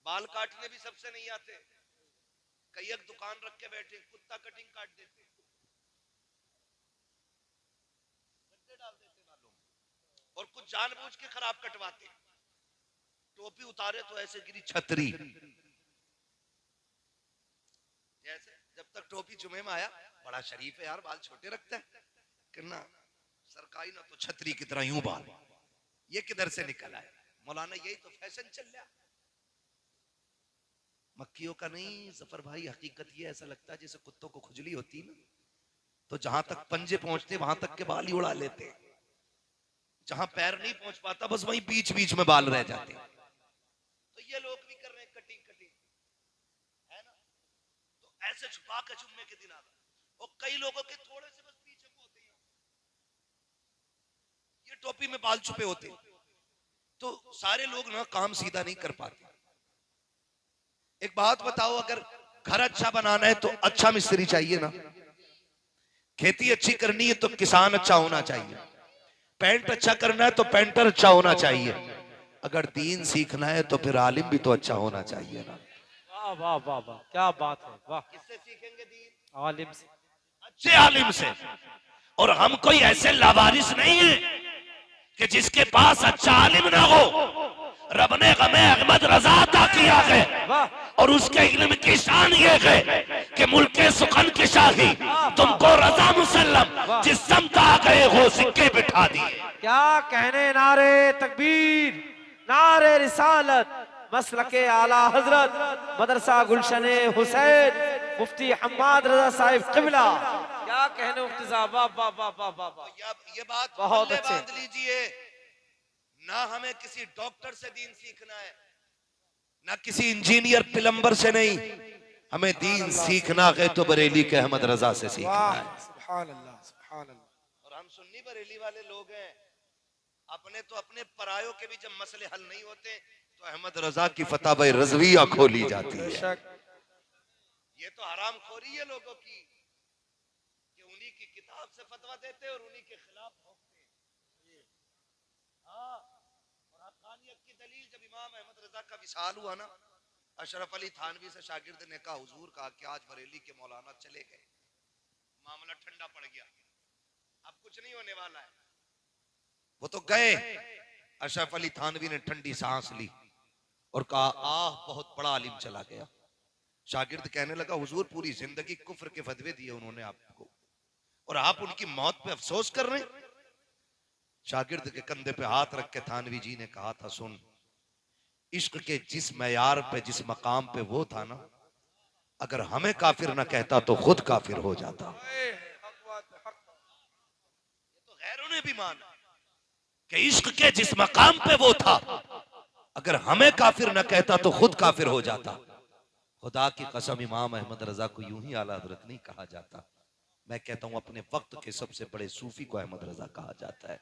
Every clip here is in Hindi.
बाल काटने भी सबसे नहीं आते, कई एक दुकान रख के बैठे कुत्ता कटिंग काट देते, गड्ढे डाल देते बालों में, और कुछ जानबूझ के खराब कटवाते। टोपी उतारे तो ऐसे गिरी छतरी, जैसे जब तक टोपी जुमे में आया बड़ा शरीफ है यार, बाल छोटे रखता है, कितना सरकारी ना तो छतरी की तरह यूं बाल, ये किधर से निकल आया? मौलाना यही तो फैशन चल रहा। मक्खियों का नहीं जफर भाई, हकीकत ये ऐसा लगता है जैसे कुत्तों को खुजली होती ना, तो जहां तक पंजे पहुंचते वहां तक के बाल ही उड़ा लेते, जहां पैर नहीं पहुंच पाता बस वहीं बीच बीच में बाल रह जाते। तो ये लोग भी कर रहे हैं कटिंग कटिंग, है ना? तो ऐसे छुपा के जुम्मे के दिन आता, और कई लोगों के थोड़े से बस पीछे को होते हैं, ये टोपी में बाल छुपे होते, तो सारे लोग ना काम सीधा नहीं कर पाते। एक बात बताओ, अगर घर अच्छा बनाना है तो अच्छा मिस्त्री चाहिए ना, खेती अच्छी करनी है तो किसान अच्छा होना चाहिए, पेंट अच्छा करना है तो पेंटर अच्छा होना चाहिए, अगर दीन सीखना है तो फिर आलिम भी तो अच्छा होना चाहिए ना। वाह वाह वाह वाह, क्या बात है, वाह। किससे सीखेंगे दीन? आलिम से, अच्छे आलिम से। और हम कोई ऐसे लावारिस नहीं है कि जिसके पास अच्छा आलिम ना हो। रब ने हमें अहमद रजा अता किया है, और उसके इल्म की शान ये है कि मुल्के सुखन की शाही तुमको रजा मुसल्लम जिस समत आ गए हो सिक्के बिठा दिए। क्या कहने, नारे तकबीर, नारे रिसालत, मसलके आला हजरत मदरसा गुलशन हुसैन मुफ्ती हम्माद रजा साहिब किबला। क्या कहने मुफ्ती साहब, वाह वाह वाह वाह वाह वाह। ये बात बहुत पल्ले अच्छे। बांध लीजिए, ना हमें किसी डॉक्टर से दीन सीखना है, ना किसी इंजीनियर प्लम्बर से नहीं, हमें दीन सीखना है तो बरेली के अहमद रजा से सीखना है। सुभान अल्लाह, सुभान अल्लाह। और हम सुन्नी बरेली वाले लोग हैं, अपने तो अपने परायों के भी जब मसले हल नहीं होते तो अहमद रजा की फतवा रज़विया खोली जाती है। ये तो हराम खोरी है लोगों की कि उन्हीं की किताब से फतवा देते और उन्हीं के खिलाफ भोंकते। हाँ, और हक़ानियत की दलील जब इमाम अहमद रजा का विसाल हुआ ना, अशरफ अली थानवी से शागिर्द ने कहा, हुजूर कहा कि आज बरेली के मौलाना चले गए, मामला ठंडा पड़ गया, अब कुछ नहीं होने वाला है। वो तो गए। अशरफ अली थानवी ने ठंडी सांस ली और कहा, आह बहुत बड़ा आलिम चला गया। शागिर्द कहने लगा, हुजूर पूरी जिंदगी कुफ्र के फतवे दिए उन्होंने आपको, और आप उनकी मौत पे अफसोस कर रहे हैं। शागिर्द के कंधे पे हाथ रख के थानवी जी ने कहा था, सुन, इश्क के जिस मयार पे जिस मकाम पे वो था ना, अगर हमें काफिर ना कहता तो खुद काफिर हो जाता। ये तो गैरों ने भी माना कि इश्क के जिस मकाम पे वो था, अगर हमें काफिर न कहता तो खुद काफिर हो जाता। खुदा की कसम, इमाम अहमद रजा को यूं ही आला हजरत नहीं कहा जाता, मैं कहता हूं अपने वक्त के सबसे बड़े सूफी को अहमद रजा कहा जाता है,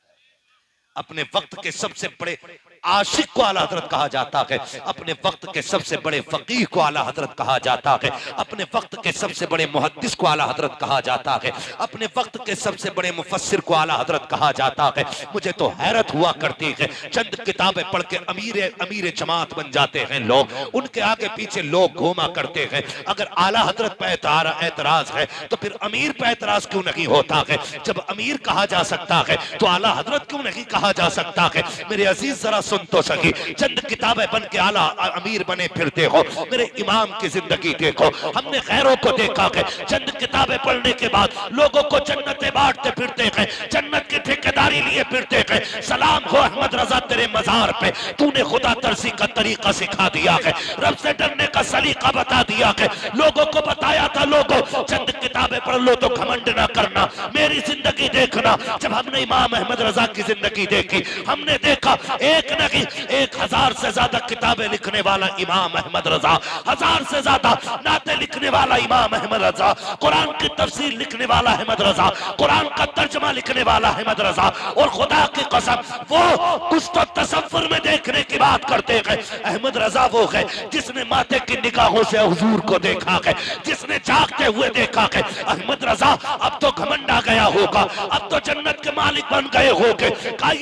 अपने वक्त के सबसे बड़े आशिक को आला हजरत कहा जाता है, अपने वक्त के सबसे बड़े फकीह को आला हजरत कहा जाता है, अपने वक्त के सबसे बड़े मुहद्दिस को आला हजरत कहा जाता है, अपने वक्त के सबसे बड़े मुफस्सिर को आला हजरत कहा जाता है। मुझे तो हैरत हुआ करती है, चंद किताबें पढ़ के अमीर जमात बन जाते हैं लोग, उनके आगे पीछे लोग घूमा करते हैं। अगर आला हजरत पे एतराज है तो फिर अमीर पे एतराज क्यों नहीं होता है? जब अमीर कहा जा सकता है तो आला हजरत क्यों नहीं कहा जा सकता है? मेरे अजीज जरा सुन तो सकी, चंद किताबें बन के आला अमीर बने फिरते हो, मेरे इमाम की जिंदगी देखो। हमने गैरों को देखा है, चंद किताबें पढ़ने के बाद लोगों को जन्नतें बांटते फिरते हैं, जन्नत की ठेकेदारी लिए फिरते हैं। सलाम हो अहमद रजा तेरे मजार पे, तूने खुदा तरसी का तरीका सिखा दिया है, रब से डरने का सलीका बता दिया है, लोगों को बताया था, लोगों चंद किताबें पढ़ लो तो घमंड ना करना, मेरी जिंदगी देखना। जब हमने इमाम अहमद रजा की जिंदगी देखी, हमने देखा एक नहीं 1000 से ज्यादा किताबें लिखने वाला इमाम अहमद रजा, 1000 से ज्यादा नाते लिखने वाला इमाम अहमद रजा, कुरान की तफसीर लिखने वाला अहमद रजा, कुरान का तर्जमा लिखने वाला अहमद रजा। और खुदा की कसम, वो कुछ तो तसव्वुर में देखने की बात करते हैं, अहमद रजा वो है जिसने माथे की निगाहों से हुजूर को देखा है, जिसने जागते हुए देखा है। अहमद रजा अब तो घमंड आ गया होगा, अब तो जन्नत के मालिक बन गए होगे।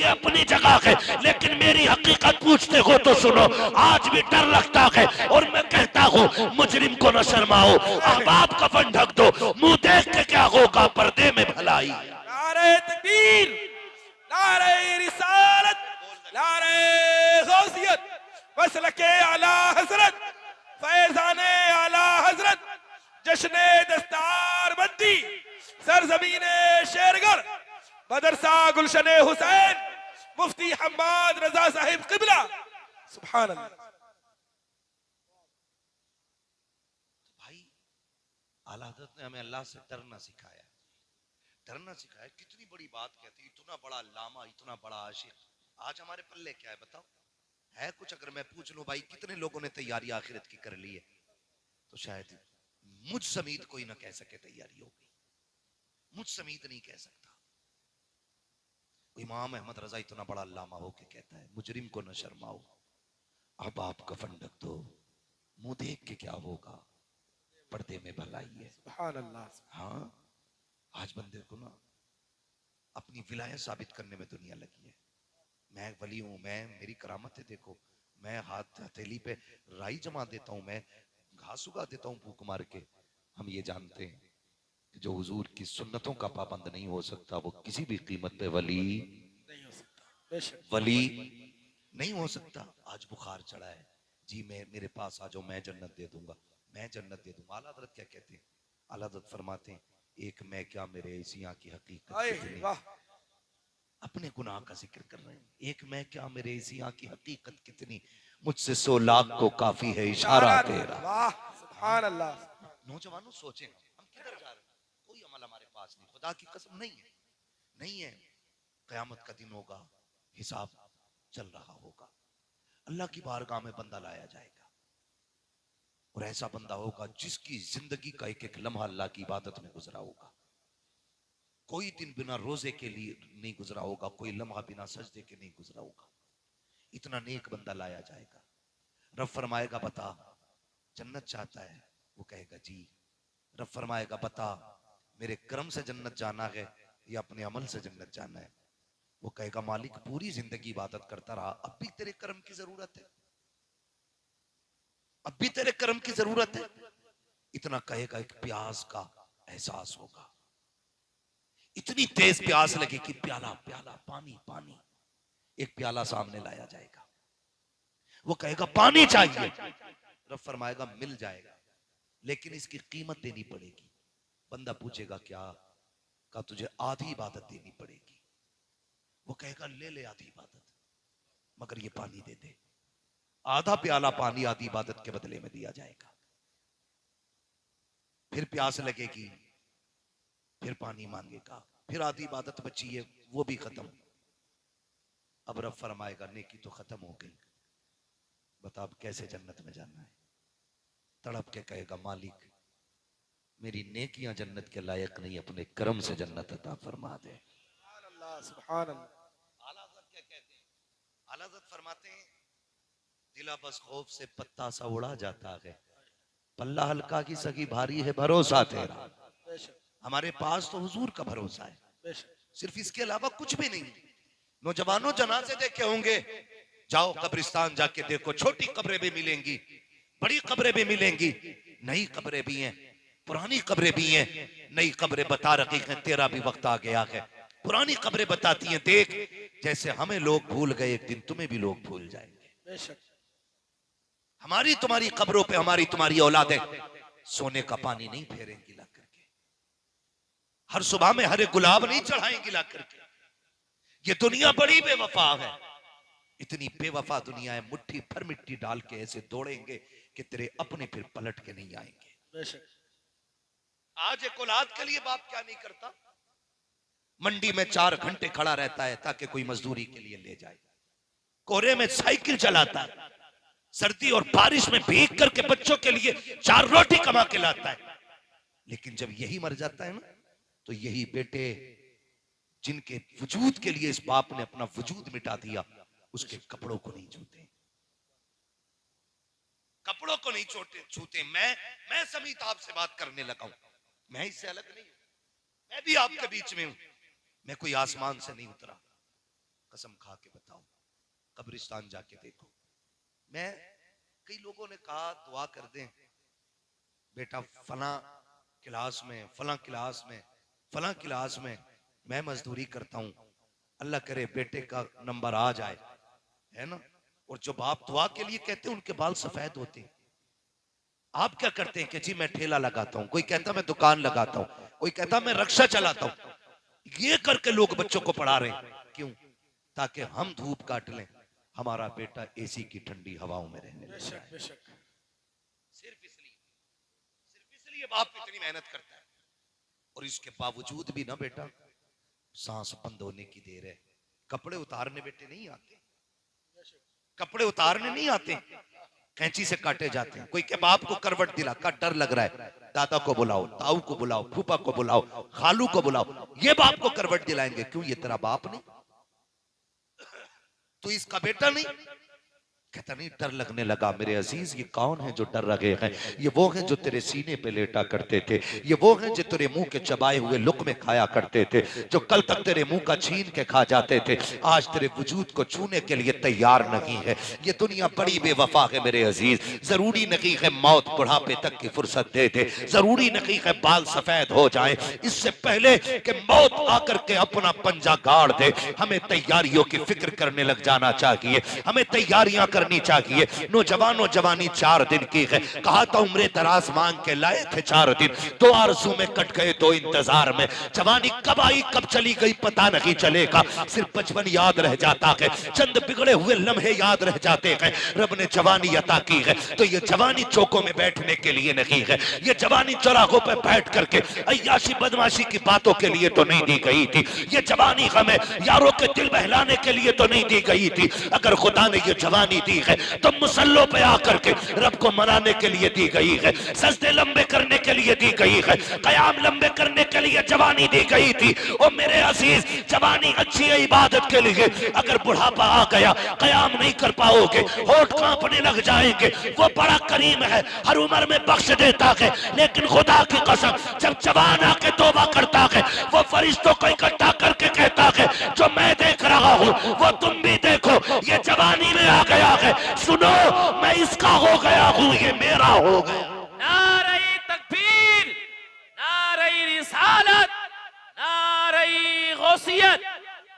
ये अपनी जगह है, लेकिन मेरी हकीकत पूछते हो तो सुनो। आज भी डर लगता है और मैं कहता हूँ मुजरिम को न शर्माओ, अहबाब कफन ढक दो, मुंह देख के क्या होगा पर्दे में भलाई। नारे तकबीर, नारे रिसालत, नारे गौसियत, मसलके आला हजरत, फैजाने आला हजरत, जश्ने दस्तार बंदी, सरजमीने शेरगढ़, मदरसा गुलशने हुसैन, मुफ्ती हम्माद रजा साहिब किबला। सुभान अल्लाह। भाई आला हज़रत ने हमें अल्लाह से डरना सिखाया, डरना सिखाया। कितनी बड़ी बात कहती, इतना बड़ा लामा, इतना बड़ा आशिक। आज हमारे पल्ले क्या है बताओ, है कुछ? अगर मैं पूछ लूं भाई कितने लोगों ने तैयारी आखिरत की कर ली है, तो शायद मुझ समीत कोई ना कह सके तैयारी होगी, मुझ समीत नहीं कह सकता। इमाम अहमद रजा इतना बड़ा लामा हो के कहता है मुजरिम को न शर्माओ, अब आप कफन ढक दो, मुंह देख के क्या होगा पर्दे में भलाई है। सुभान अल्लाह। हाँ, आज बंदे को ना अपनी विलायत साबित करने में दुनिया लगी है। मैं वली हूं, मैं, मेरी करामतें देखो, मैं हाथ हथेली पे राई जमा देता हूं, मैं घास उगा देता हूं फूक मार के। हम ये जानते हैं कि जो हुजूर की सुन्नतों का पाबंद नहीं हो सकता वो किसी भी कीमत पे वली नहीं हो सकता, बेशक वली नहीं हो सकता। आज बुखार चढ़ा है जी, मैं, मेरे पास आ जाओ, मैं जन्नत दे दूंगा, मैं जन्नत दे दूंगा। आला हज़रत क्या कहते हैं? आला हज़रत फरमाते हैं एक मैं क्या मेरे ऐसियां की हकीकत आए कितनी। वाह। अपने गुनाह का जिक्र कर रहे हैं, एक मैं क्या मेरे ऐसियां की हकीकत कितनी, मुझसे 100 लाख को काफी है इशारा तेरा। वाह सुभान अल्लाह। नौजवानों सोचें हम किधर जा रहे हैं? कोई अमल हमारे पास नहीं, खुदा की कसम नहीं है, नहीं है। कयामत का दिन होगा, हिसाब चल रहा होगा, अल्लाह की बारगाह में बंदा लाया जाएगा, और ऐसा बंदा होगा जिसकी जिंदगी का एक एक लम्हा अल्लाह की इबादत में गुजरा होगा। कोई दिन बिना रोजे के लिए नहीं गुजरा होगा, कोई लम्हा बिना सजदे के नहीं गुजरा होगा। इतना नेक बंदा लाया जाएगा। रब फरमाएगा बता जन्नत चाहता है, वो कहेगा जी। रब फरमाएगा बता मेरे कर्म से जन्नत जाना है या अपने अमल से जन्नत जाना है? वो कहेगा मालिक पूरी जिंदगी इबादत करता रहा, अब भी तेरे कर्म की जरूरत है, अब भी तेरे कर्म की जरूरत है। इतना कहेगा, एक प्यास का एहसास होगा, इतनी तेज प्यास लगे कि प्याला प्याला पानी पानी, एक प्याला सामने लाया जाएगा, वो कहेगा पानी चाहिए। रब फरमाएगा मिल जाएगा, लेकिन इसकी कीमत देनी पड़ेगी। बंदा पूछेगा क्या? का तुझे आधी इबादत देनी पड़ेगी। वो कहेगा ले ले आधी इबादत, मगर ये पानी दे दे। आधा प्याला पानी आधी इबादत के बदले में दिया जाएगा। फिर प्यास लगेगी, फिर पानी मांगेगा, फिर आधी इबादत बची है वो भी खत्म। अब रब फरमाएगा नेकी तो खत्म हो गई, बता अब कैसे जन्नत में जाना है? तड़प के कहेगा मालिक मेरी नेकियां जन्नत के लायक नहीं, अपने कर्म से जन्नत अता फरमा दे। सुभान अल्लाह, सुभान अल्लाह। आला हज़रत क्या कहते हैं? आला हज़रत फरमाते हैं दिला बस खौफ से पत्ता सा उड़ा जाता है, पल्ला हल्का की सगी भारी है भरोसा तेरा। बेशक हमारे पास तो हुजूर का भरोसा है, बेशक। सिर्फ इसके अलावा कुछ भी नहीं। नौजवानों जनाजे देखे होंगे, जाओ कब्रिस्तान जाके देखो, छोटी कब्रें भी मिलेंगी, बड़ी कब्रें भी मिलेंगी, नई कब्रें भी हैं, पुरानी कब्रें भी हैं। नई कब्रें बता रही हैं तेरा भी वक्त आ गया है, पुरानी कब्रें बताती हैं देख जैसे हमें लोग भूल गए एक दिन तुम्हें भी लोग भूल जाएंगे। बेशक हमारी तुम्हारी कब्रों पे हमारी तुम्हारी औलादें सोने का पानी नहीं फेरेंगी ला करके, हर सुबह में हरे गुलाब नहीं चढ़ाएंगी ला करके। ये दुनिया बड़ी बेवफा है, इतनी बेवफा दुनिया है, मुट्ठी भर मिट्टी डाल के ऐसे दौड़ेंगे कि तेरे अपने फिर पलट के नहीं आएंगे। बेशक। आज एक औलाद के लिए बाप क्या नहीं करता? मंडी में 4 घंटे खड़ा रहता है ताकि कोई मजदूरी के लिए ले जाए, कोहरे में साइकिल चलाता है, सर्दी और बारिश में भीग करके बच्चों के लिए 4 रोटी कमा के लाता है। लेकिन जब यही मर जाता है ना, तो यही बेटे जिनके वजूद के लिए इस बाप ने अपना वजूद मिटा दिया, उसके कपड़ों को नहीं छूते, कपड़ों को नहीं छूते। मैं समीत आपसे बात करने लगा हूं, मैं इससे अलग नहीं हूं, मैं भी आपके बीच में हूं, मैं कोई आसमान से नहीं उतरा, कसम खा के बताओ, कब्रिस्तान जाके देखो। मैं, कई लोगों ने कहा दुआ कर दें बेटा फला क्लास में, फला क्लास में, फला क्लास में मैं मजदूरी करता हूं, अल्लाह करे बेटे का नंबर आ जाए, है ना। और जो बाप दुआ के लिए कहते हैं उनके बाल सफेद होते हैं। आप क्या करते हैं कि जी मैं ठेला लगाता हूं, कोई कहता मैं दुकान लगाता हूं, कोई कहता मैं रक्षा चलाता हूं। ये करके लोग बच्चों को पढ़ा रहे हैं, क्यों? ताकि हम धूप काट लें, हमारा बेटा एसी की ठंडी हवाओं में रहने लग बेशक जाए। बेशक। सिर्फ इसलिए बाप इतनी मेहनत करता है। और इसके बावजूद भी ना बेटा, सांस बंद होने की देर है, कपड़े उतारने बेटे नहीं आते, कपड़े उतारने नहीं आते, कैंची से काटे जाते हैं। कोई के बाप को करवट दिला का डर लग रहा है, दादा को बुलाओ, ताऊ को बुलाओ, फूफा को बुलाओ, खालू को बुलाओ, ये बाप को करवट दिलाएंगे। क्यों? ये तेरा बाप नहीं, तो इसका बेटा नहीं। कहता नहीं, डर लगने लगा मेरे अजीज, ये कौन है जो डर रहे हैं? ये वो हैं जो तेरे सीने पे लेटा करते थे, ये वो हैं जो तेरे मुंह के चबाए हुए लुक़्मे खाया करते थे, जो कल तक तेरे मुंह का छीन के खा जाते थे, आज तेरे वजूद को छूने के लिए तैयार नहीं है। ये दुनिया बड़ी बेवफा है मेरे अजीज। जरूरी नहीं है मौत बुढ़ापे तक की फुर्सत दे दे, जरूरी नहीं है बाल सफेद हो जाए, इससे पहले कि मौत आकर के अपना पंजा गाड़ दे, हमें तैयारियों की फिक्र करने लग जाना चाहिए, हमें तैयारियां करनी चाहिए। नौजवानों, जवानी 4 दिन की है, कहा था उम्रे दराज मांग के लाए थे 4 दिन, तो आरज़ू में कट गए, तो इंतजार में। जवानी कब आई कब चली गई पता नहीं चलेगा, सिर्फ बचपन याद रह जाता है, चंद बिगड़े हुए लम्हे याद रह जाते हैं। रब ने जवानी अता की है, तो ये जवानी चौकों में बैठने के लिए नहीं है, ये जवानी चौराहों पर बैठ करके अय्याशी बदमाशी की बातों के लिए तो नहीं दी गई थी, ये जवानी हमें यारों के दिल बहलाने के लिए तो नहीं दी गई थी। अगर खुदा ने ये जवानी दी है तो मुसल्लों पे आकर के रब को मनाने के लिए दी गई है, सजदे लंबे करने के लिए दी गई है, कयाम लंबे करने के लिए जवानी दी गई थी। और मेरे अजीज, जवानी अच्छी है इबादत के लिए, अगर बुढ़ापा आ गया कयाम नहीं कर पाओगे, होठ कांपने लग जाएंगे। वो बड़ा करीम है, हर उम्र में बख्श देता है, लेकिन खुदा की कसम जब जवान आके तौबा करता है, वो फरिश्तों को इकट्ठा करके कहता है जो मैं देख रहा हूँ वो तुम भी देखो, ये जवानी में आ गया है, सुनो मैं इसका हो गया हूँ, ये मेरा हो गया। नारे तकबीर, नारे रिसालत, नारे गौसियत,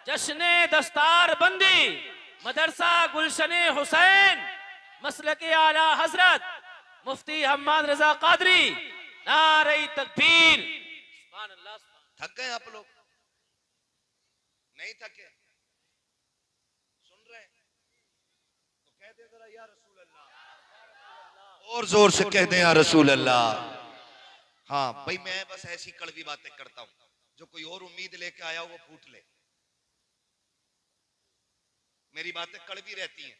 जश्ने दस्तार बंदी, मदरसा गुलशने हुसैन, मसलके आला हजरत मुफ्ती हम्माद रजा कादरी, नारे तकबीर। सुभान अल्लाह। थक गए आप लोग? नहीं थके? सुन रहे हैं तो कह दे जरा या रसूल अल्लाह, और जोर से कह दे या रसूल अल्लाह। हाँ भाई, मैं बस ऐसी कड़वी बातें करता हूं, जो कोई और उम्मीद लेके आया वो फूट ले। मेरी बातें कड़वी रहती हैं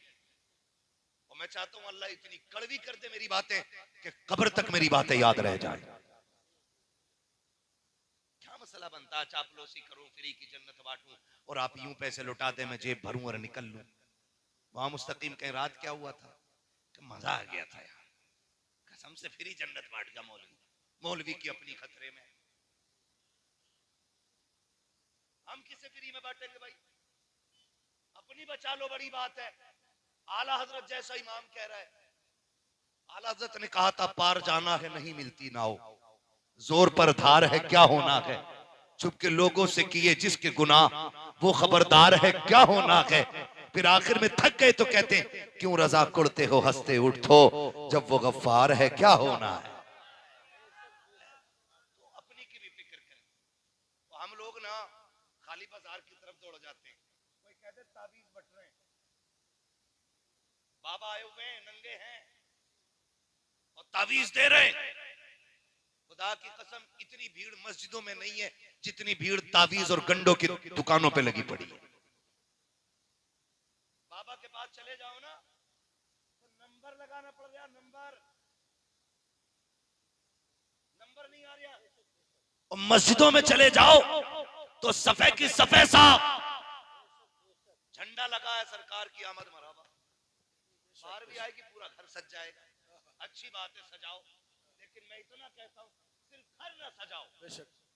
और मैं चाहता हूं अल्लाह इतनी कड़वी कर दे मेरी बातें कि कब्र तक मेरी बातें याद रह जाए। क्या मसला बनता है चापलूसी करूं, फ्री की जन्नत बांटूं और आप यूं पैसे लुटा दे, मैं जेब भरूं और निकल लूं। वहां मुस्तकीम कहीं रात क्या हुआ था कि मजा आ गया था यार, कसम से फ्री जन्नत बांट गया मौलवी, मौलवी की अपनी खतरे में। हम किसे फ्री में बांटेंगे भाई? अपनी बचा लो, बड़ी बात है। आला हजरत जैसा इमाम कह रहा है, आला हजरत ने कहा था पार जाना है नहीं मिलती नाव, जोर पर धार है क्या होना है, चुप के लोगों से किए जिसके गुनाह वो खबरदार है क्या होना है। फिर आखिर में थक गए तो कहते हैं क्यों रजा कुड़ते हो हंसते उठो, जब वो गफ्फार है क्या होना है। तो अपनी की भी फिक्र करें। तो हम लोग ना खाली बाजार की तरफ दौड़ जाते हैं, कोई कहते ताबीज बट रहे हैं, बाबा आए हुए हैं, नंगे हैं और ताबीज दे रहे हैं। खुदा की कसम इतनी भीड़ मस्जिदों में नहीं है जितनी भीड़ ताबीज और गंडों की दुकानों पे लगी पड़ी है। बाबा के पास चले जाओ ना तो नंबर लगाना पड़ गया, नंबर नहीं आ रहा। और मस्जिदों में चले जाओ तो सफे की सफे सा झंडा लगा है सरकार की आमद मरहबा, बाहर भी आएगी पूरा घर सज जाएगा। अच्छी बात है सजाओ, लेकिन मैं इतना कहता हूँ सिर्फ घर ना सजाओ,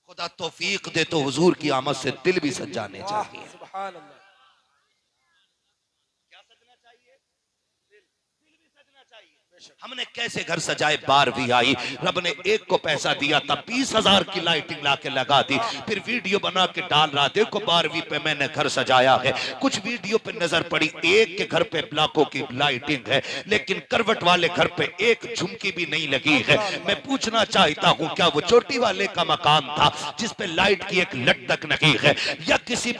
खुदा तौफीक दे तो हुजूर की आमद से दिल भी सजाने चाहिए। सुभान अल्लाह। हमने कैसे घर सजाए, बार भी आई, रब ने एक को पैसा दिया था 20,000 की लाइटिंग लाके लगा दी, फिर वीडियो बना के डाल रहा, देखो 12वीं पे मैंने घर सजाया है। कुछ वीडियो पे नजर पड़ी एक के घर पे लाखों की लाइटिंग है, लेकिन करवट वाले घर पे एक झुमकी भी नहीं लगी है। मैं पूछना चाहता हूँ, क्या वो चोटी वाले का मकान था जिसपे लाइट की एक लट तक नहीं है, या किसी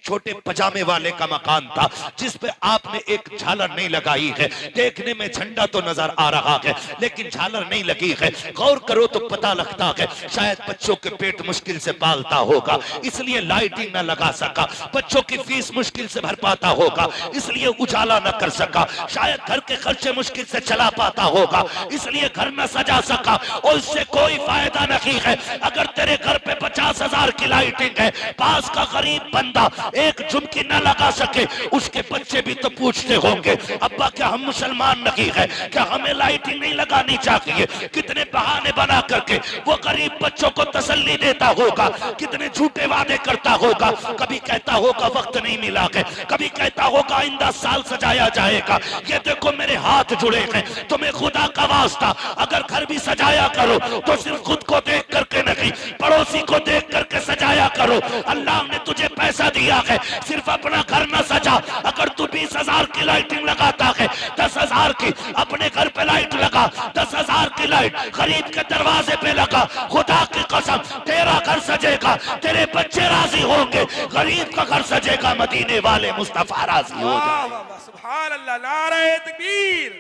छोटे पजामे वाले का मकान था जिसपे आपने एक झालर नहीं लगाई है? देखने में झंडा तो नजर आ रहा है लेकिन झालर नहीं लगी है। गौर करो तो पता लगता है शायद बच्चों के पेट मुश्किल से पालता होगा इसलिए लाइटिंग न लगा सका, बच्चों की फीस मुश्किल से भर पाता होगा इसलिए उजाला न कर सका, शायद घर के खर्चे मुश्किल से चला पाता होगा इसलिए घर न सजा सका। और इससे कोई फायदा नहीं है। अगर तेरे घर पे 50,000 की लाइटिंग है, पास का गरीब बंदा एक झुमकी न लगा सके, उसके बच्चे भी तो पूछते होंगे अब्बा क्या हम मुसलमान नहीं है, क्या हमें लाइटिंग नहीं लगानी चाहिए? कितने बहाने बना करके वो गरीब बच्चों को तसल्ली देता होगा, कितने झूठे वादे करता होगा। कभी कहता होगा वक्त नहीं मिला है, कभी कहता होगा आइंदा साल सजाया जाएगा। ये देखो मेरे हाथ जुड़े हैं, तुम्हें खुदा का वास्ता अगर घर भी सजाया करो तो सिर्फ खुद को देख करके नहीं, पड़ोसी को देख करके सजाया करो। अल्लाह ने तुझे पैसा दिया है, सिर्फ अपना घर न सजा। अगर तू 20,000 की लाइटिंग लगाता है, 10,000 की अपने घर पे लाइट लगा, 10,000 की लाइट गरीब के दरवाजे पे लगा, खुदा की कसम तेरा घर सजेगा, तेरे बच्चे राजी होंगे, गरीब का घर सजेगा, मदीने वाले मुस्तफा राजी हो जाएंगे। सुभान अल्लाह, नारे तकबीर,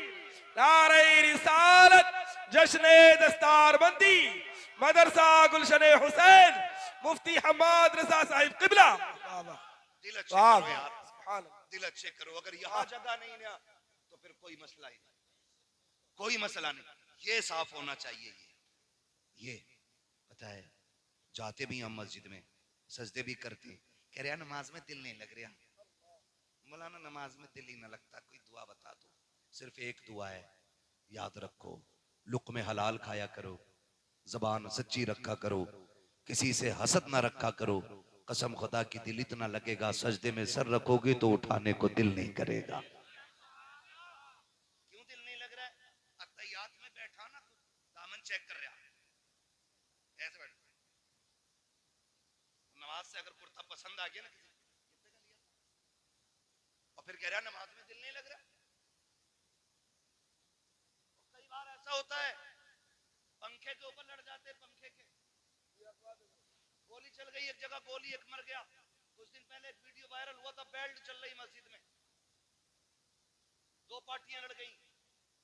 नारे रिसालत, जश्ने दस्तारबंदी, मदरसा गुलशन हुसैन, मुफ्ती हम्माद रजा साहिब किबला। दिल अच्छे करो यार, दिल अच्छे करो। अगर यहाँ जगह नहीं ना तो फिर कोई मसला ही नहीं, कोई मसला नहीं। ये साफ होना चाहिए। ये पता है, जाते भी हम मस्जिद में सजदे भी करते, कह रहे नमाज में दिल नहीं लग रहा। मौलाना नमाज में दिल ही ना लगता, कोई दुआ बता दो। सिर्फ एक दुआ है, याद रखो, लुक़्मे हलाल खाया करो, जबान सच्ची रखा करो, किसी से हसद ना रखा करो। कसम खुदा की दिल इतना लगेगा, सजदे में सर रखोगे तो उठाने को दिल नहीं करेगा। क्यों दिल नहीं लग रहा है? अत्तहियात में बैठा ना, दामन चेक कर रहा है, ऐसे बैठ। नमाज से अगर कुर्ता पसंद आ गया ना किसी, और फिर कह रहा नमाज में दिल नहीं लग रहा। कई बार ऐसा होता है, पंखे के ऊपर लड़ जाते, पंखे के गोली चल गई एक जगह, गोली एक मर गया। कुछ दिन पहले एक वीडियो वायरल हुआ था, बेल्ट चल रही मस्जिद में, दो पार्टियां लड़ गई।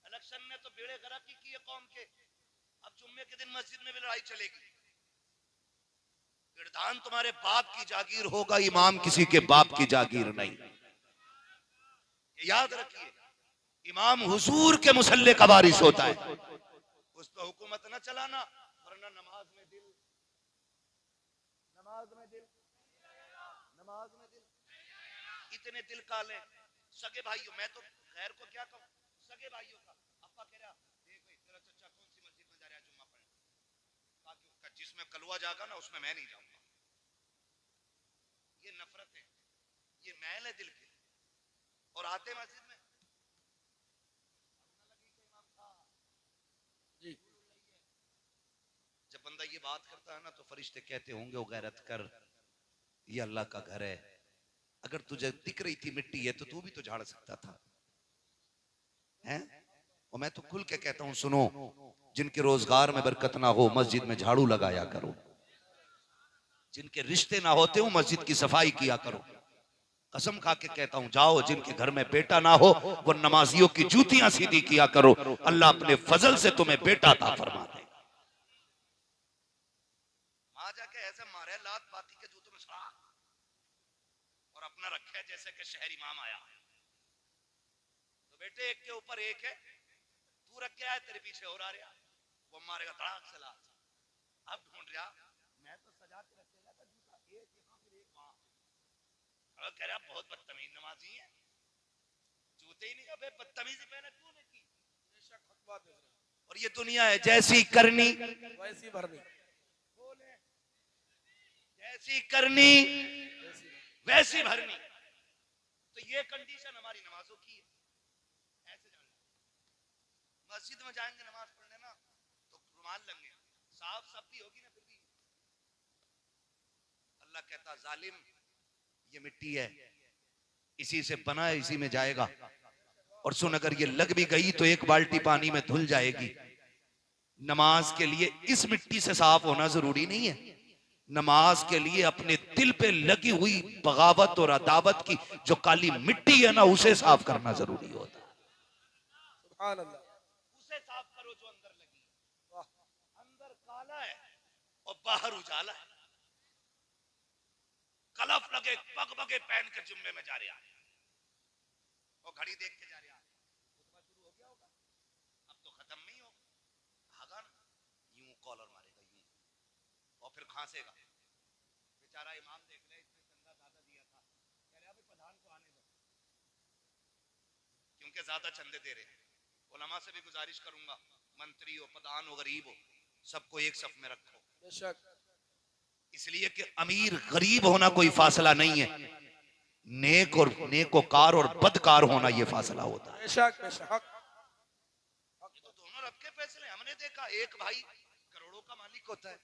इलेक्शन ने तो बेड़े गर्क किए कौम के, अब जुम्मे के दिन मस्जिद में भी लड़ाई चलेगी। किरदान तुम्हारे बाप की जागीर होगा, इमाम किसी के बाप की जागीर नहीं। याद रखिए, इमाम हुजूर के मुसल्ले का वारिस होता है, उस पर हुकूमत न चलाना, वरना नमाज में दिल, नमाज में दिल, नमाज में दिल। इतने दिल काले सगे भाइयों, मैं तो खैर को क्या कहूं, सगे भाइयों का अब्बा कह रहा, देख भाई तेरा चचा कौन सी मस्जिद में जा रहा है जुम्मा पढ़ने, बाकी उसका जिसमें कलवा जागा ना उसमें मैं नहीं जाऊंगा। ये नफरत है, ये मैल है दिल के। और आते मस्जिद में जी, जब बंदा ये बात करता है ना तो फरिश्ते कहते होंगे ओ गैरत कर, ये अल्लाह का घर है। अगर तुझे दिख रही थी मिट्टी है तो तू भी तो झाड़ सकता था, हैं? और मैं तो खुल के कहता हूं, सुनो, जिनके रोजगार में बरकत ना हो मस्जिद में झाड़ू लगाया करो, जिनके रिश्ते ना होते हो मस्जिद की सफाई किया करो। कसम खा के कहता हूं, जाओ जिनके घर में बेटा ना हो वो नमाजियों की जूतियां सीधी किया करो, अल्लाह अपने फजल से तुम्हें बेटा अता फरमा दे। वहां जाके ऐसे मारे लात बाती के जूतों में सड़ा और अपना रखे जैसे कि शहर इमाम आया। तो बेटे एक के ऊपर एक है, तू रख के आया, तेरे पीछे और आ रहा, वो मारेगा धड़ाक से लात। अब ढूंढ रहा, मैं तो सजा के रखेगा था जूता, एक यहाँ फिर एक वहां। कह रहा बहुत बदतमीज नमाजी है, जूते ही नहीं, अबे बदतमीजी पहने तूने की। बेशक हक बात है। और ये दुनिया है, जैसी करनी वैसी भरनी, बोले, जैसी करनी वैसी भरनी। तो ये कंडीशन हमारी नमाजों की है, ऐसे जान। मस्जिद में जाएंगे नमाज पढ़ने ना तो रुमाल लेंगे, साफ सब भी होगी ना, फिर भी अल्लाह कहता जालिम ये मिट्टी है, इसी से बना है, इसी में जाएगा। और सुन, अगर ये लग भी गई तो एक बाल्टी पानी में धुल जाएगी। नमाज के लिए इस मिट्टी से साफ होना जरूरी नहीं है, नमाज के लिए अपने दिल पे लगी हुई बगावत और अदावत की जो काली मिट्टी है ना, उसे साफ करना जरूरी होता है। सुभान अल्लाह। उसे साफ करो जो अंदर लगी। अंदर काला है और बाहर उजाला है। कलफ लगे पगबगे पहन के जुम्मे में जा रहे हैं और घड़ी देख के जा रहे हैं, खुतबा शुरू हो गया होगा, अब तो खत्म नहीं होगा, भागा ना, यूं कॉलर मारेगा यूं और फिर खांसेगा। बेचारा इमाम देख ले, इसने चंदा ज्यादा दिया था, कह रहे अभी प्रधान को आने दो क्योंकि ज्यादा चंदे दे रहे हैं। उलमा से भी गुजारिश करूंगा, मंत्री हो, प्रधान हो, गरीब हो, सबको एक सफ में रखो। बेशक। इसलिए कि अमीर गरीब होना कोई फासला नहीं है, नेक और नेकोकार और बदकार होना ये फासला होता है। बेशक बेशक। ये तो दोनों रब के फैसले। हमने देखा एक भाई करोड़ों का मालिक होता है,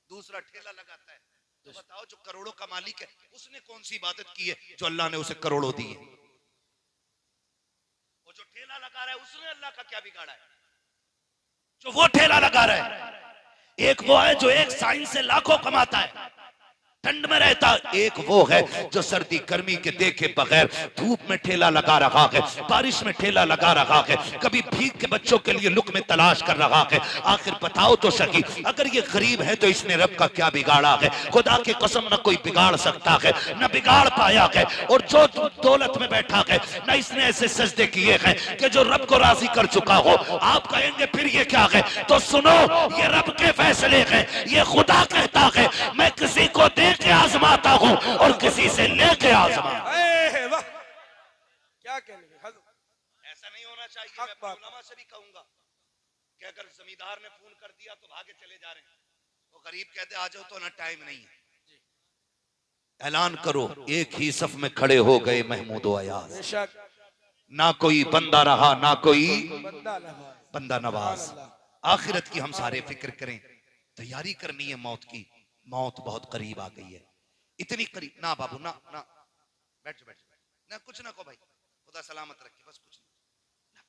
दूसरा ठेला लगाता है, तो बताओ जो करोड़ों का मालिक है उसने कौन सी इबादत की है जो अल्लाह ने उसे करोड़ों दिए, और जो ठेला लगा रहा है उसने अल्लाह का क्या बिगाड़ा है जो वो ठेला लगा रहा है। एक वो है जो एक साइन से लाखों कमाता है, ठंड में रहता, एक वो है जो सर्दी गर्मी के देखे बगैर धूप में ठेला लगा रहा है, बारिश में ठेला लगा रहा है, कभी भीग के बच्चों के लिए लुक में तलाश कर रहा है। आखिर बताओ तो सही, अगर ये गरीब है तो इसने रब का क्या बिगाड़ा है? खुदा की कसम न कोई बिगाड़ सकता है, न बिगाड़ पाया है। और जो दौलत में बैठा है न इसने ऐसे सजदे किए हैं कि जो रब को राजी कर चुका हो। आप कहेंगे फिर ये क्या है? तो सुनो, ये रब के फैसले हैं। ये खुदा कहता है मैं किसी को दे के आजमाता हूं और किसी से लेके आजमाता। वाह, क्या कहने हजरत। ऐसा नहीं होना चाहिए। मैं अपने उलमा से भी कहूंगा कि अगर जमींदार ने फोन कर दिया तो भागे चले जा रहे हैं, वो गरीब कहते आ जाओ तो ना टाइम नहीं है। ऐलान करो, एक ही सफ में खड़े हो गए महमूद व अयाज, बेशक। ना कोई बंदा रहा ना कोई बंदा नवाज। आखिरत की हम सारे फिक्र करें, तैयारी करनी है मौत की। मौत बहुत करीब आ गई है, इतनी करीब। ना बाबू ना ना, बैठ जा, बैठ जा, ना कुछ ना को भाई, खुदा सलामत रखे, बस कुछ ना।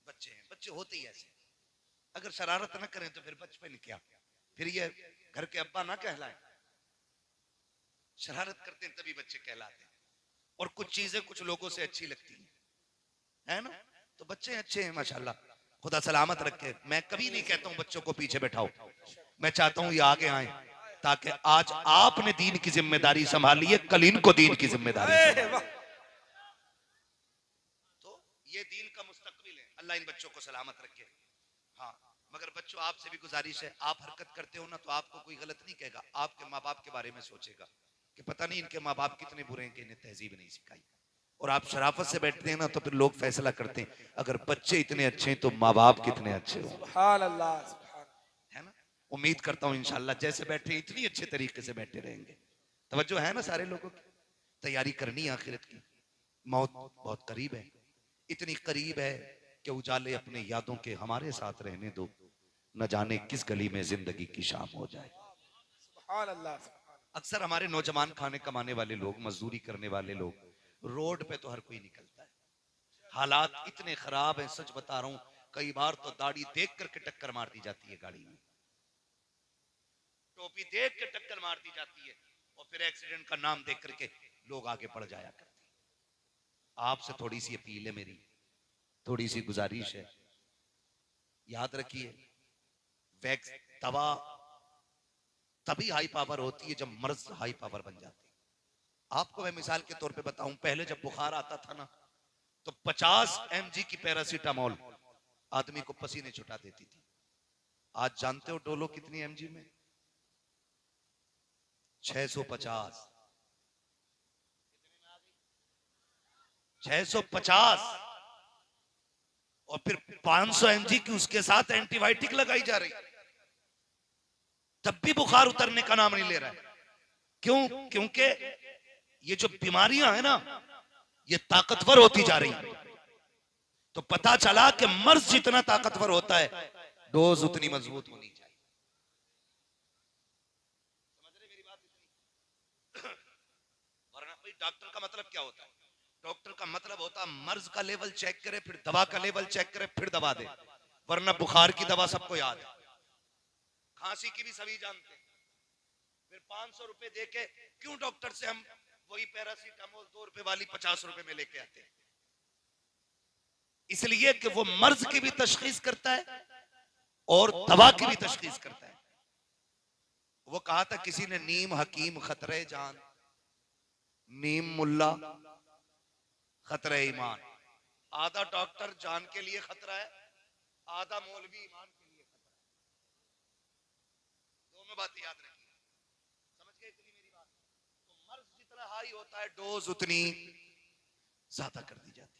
बच्चे हैं, बच्चे होते ही ऐसे, अगर शरारत ना करें तो फिर बचपन क्या, फिर ये घर के अब्बा ना कहलाए। शरारत करते हैं तभी बच्चे कहलाते हैं। और कुछ चीजें कुछ लोगों से अच्छी लगती है ना, तो बच्चे अच्छे हैं माशाल्लाह, खुदा सलामत रखे। मैं कभी नहीं कहता हूं बच्चों को पीछे बैठाओ, मैं चाहता हूं ये आगे आए, ताकि आज आपने दीन की जिम्मेदारी संभाली है, कल इनको दीन की जिम्मेदारी। तो ये दीन का मुस्तकबिल है, अल्लाह इन बच्चों को सलामत रखे। हाँ, मगर बच्चों आपसे भी गुजारिश है, आप हरकत करते हो ना तो आपको कोई गलत नहीं कहेगा, आपके माँ बाप के बारे में सोचेगा कि पता नहीं इनके माँ बाप कितने बुरे हैं कि इन्हें तहजीब नहीं सिखाई। और आप शराफत से बैठते हैं ना तो फिर लोग फैसला करते हैं, अगर बच्चे इतने अच्छे हैं तो माँ बाप कितने अच्छे हो। सुभान अल्लाह, है ना। उम्मीद करता हूँ इंशाल्लाह जैसे बैठे इतनी अच्छे तरीके से बैठे रहेंगे। तवज्जो है ना सारे लोगों की? तैयारी करनी है आखिरत की। मौत बहुत करीब है, इतनी करीब है कि उजाले अपने यादों के हमारे साथ रहने दो, न जाने किस गली में जिंदगी की शाम हो जाए। सुभान अल्लाह। अक्सर हमारे नौजवान खाने कमाने वाले लोग, मजदूरी करने वाले लोग, रोड पे तो हर कोई निकलता है, हालात इतने खराब हैं, सच बता रहा हूं, कई बार तो दाढ़ी देख करके टक्कर मार दी जाती है गाड़ी में, टोपी देख के टक्कर मार दी जाती है, और फिर एक्सीडेंट का नाम देख करके लोग आगे बढ़ जाया करते हैं। आपसे थोड़ी सी अपील है मेरी, थोड़ी सी गुजारिश है, याद रखिए वैक्स दवा तभी हाई पावर होती है जब मर्ज हाई पावर बन जाती है। आपको मैं मिसाल के तौर पे बताऊं, पहले जब बुखार आता था ना तो 50 mg की पैरासीटामोल आदमी को पसीने छुटा देती थी। आज जानते हो डोलो कितनी mg में? 650। 650। और फिर 500 mg की उसके साथ एंटीबायोटिक लगाई जा रही, तब भी बुखार उतरने का नाम नहीं ले रहा है। क्यों? क्योंकि ये जो बीमारियां हैं ना ये ताकतवर होती जा रही हैं, तो पता चला कि मर्ज जितना ताकतवर होता है, डोज उतनी मजबूत होनी चाहिए। समझ रहे मेरी बात? वरना भाई डॉक्टर का मतलब क्या होता है? डॉक्टर का मतलब होता है मर्ज का लेवल चेक करे, फिर दवा का लेवल चेक करे, फिर दवा दे। वरना बुखार की दवा सबको याद है, खांसी की भी सभी जानते हैं। फिर 500 रुपए देके क्यों डॉक्टर से हम वही पैरासीटामोल 2 रुपए वाली 50 रुपए में लेके आते हैं? इसलिए कि वो मर्ज की भी तशखीस करता है और दवा की भी तशखीस करता है। वो कहा था किसी ने, नीम हकीम खतरे जान, नीम मुल्ला खतरे ईमान। आधा डॉक्टर जान के लिए खतरा है, आधा मौलवी ईमान के लिए खतरा है। दोनों बातें याद रखिए। समझ गए इतनी मेरी बात? तो मर्ज जितना हाई होता है, डोज उतनी ज्यादा कर दी जाती है।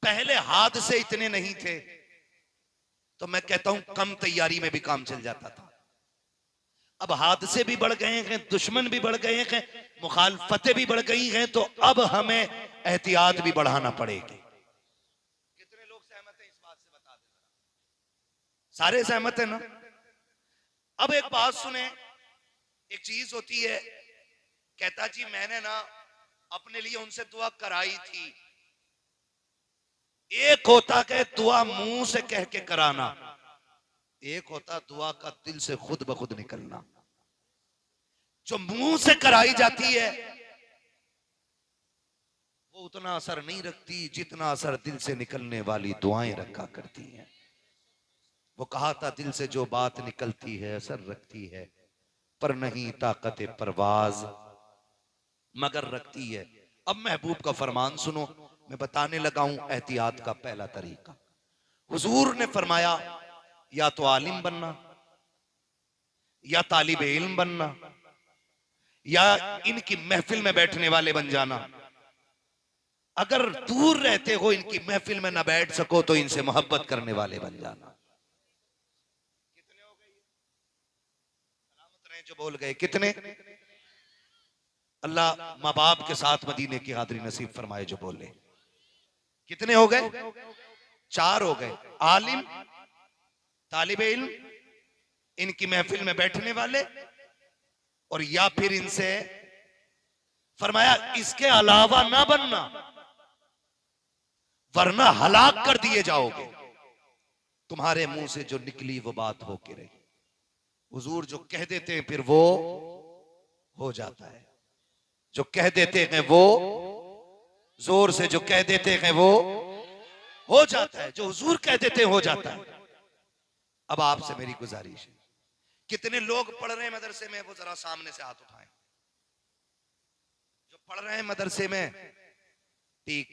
पहले हादसे इतने नहीं थे, तो मैं कहता हूं कम तैयारी में भी काम चल जाता था। अब हादसे भी बढ़ गए हैं, दुश्मन भी बढ़ गए हैं, मुखालफतें भी बढ़ गई हैं, तो अब हमें एहतियात भी बढ़ाना पड़ेगी। कितने लोग सहमत हैं इस बात से? बता दें। सारे सहमत हैं ना? अब एक बात सुने, एक चीज होती है, कहता जी मैंने ना अपने लिए उनसे दुआ कराई थी। एक होता कि दुआ मुंह से कह के कराना, एक होता दुआ का दिल से खुद ब खुद निकलना। जो मुंह से कराई जाती है वो उतना असर नहीं रखती जितना असर दिल से निकलने वाली दुआएं रखा करती हैं। वो कहा था दिल से जो बात निकलती है असर रखती है, पर नहीं ताकत परवाज मगर रखती है। अब महबूब का फरमान सुनो, मैं बताने लगा हूं एहतियात का पहला तरीका। हुजूर ने फरमाया या तो आलिम बनना, या तालिब इल्म बनना, या इनकी महफिल में बैठने वाले बन जाना। अगर दूर रहते हो, इनकी महफिल में ना बैठ सको, तो इनसे मोहब्बत करने वाले बन जाना। कितने हो गए? सलामत रहे जो बोल गए। कितने? अल्लाह माँ बाप के साथ मदीने की हाजिरी नसीब फरमाए जो बोले। कितने हो गए? 4 हो गए। आलिम, तालिब इल्म, इनकी महफिल में बैठने वाले, और या फिर इनसे फरमाया इसके अलावा ना बनना, वरना हलाक कर दिए जाओगे। तुम्हारे मुंह से जो निकली वो बात होके रही। हुजूर जो कह देते हैं फिर वो हो जाता है, जो कह देते हैं वो जोर से, जो कह देते हैं वो हो जाता है, जो हुजूर कह देते हैं हो जाता है। अब आपसे मेरी गुजारिश है, कितने लोग पढ़ रहे हैं मदरसे में, वो जरा सामने से हाथ उठाएं। जो पढ़ रहे हैं मदरसे में, ठीक,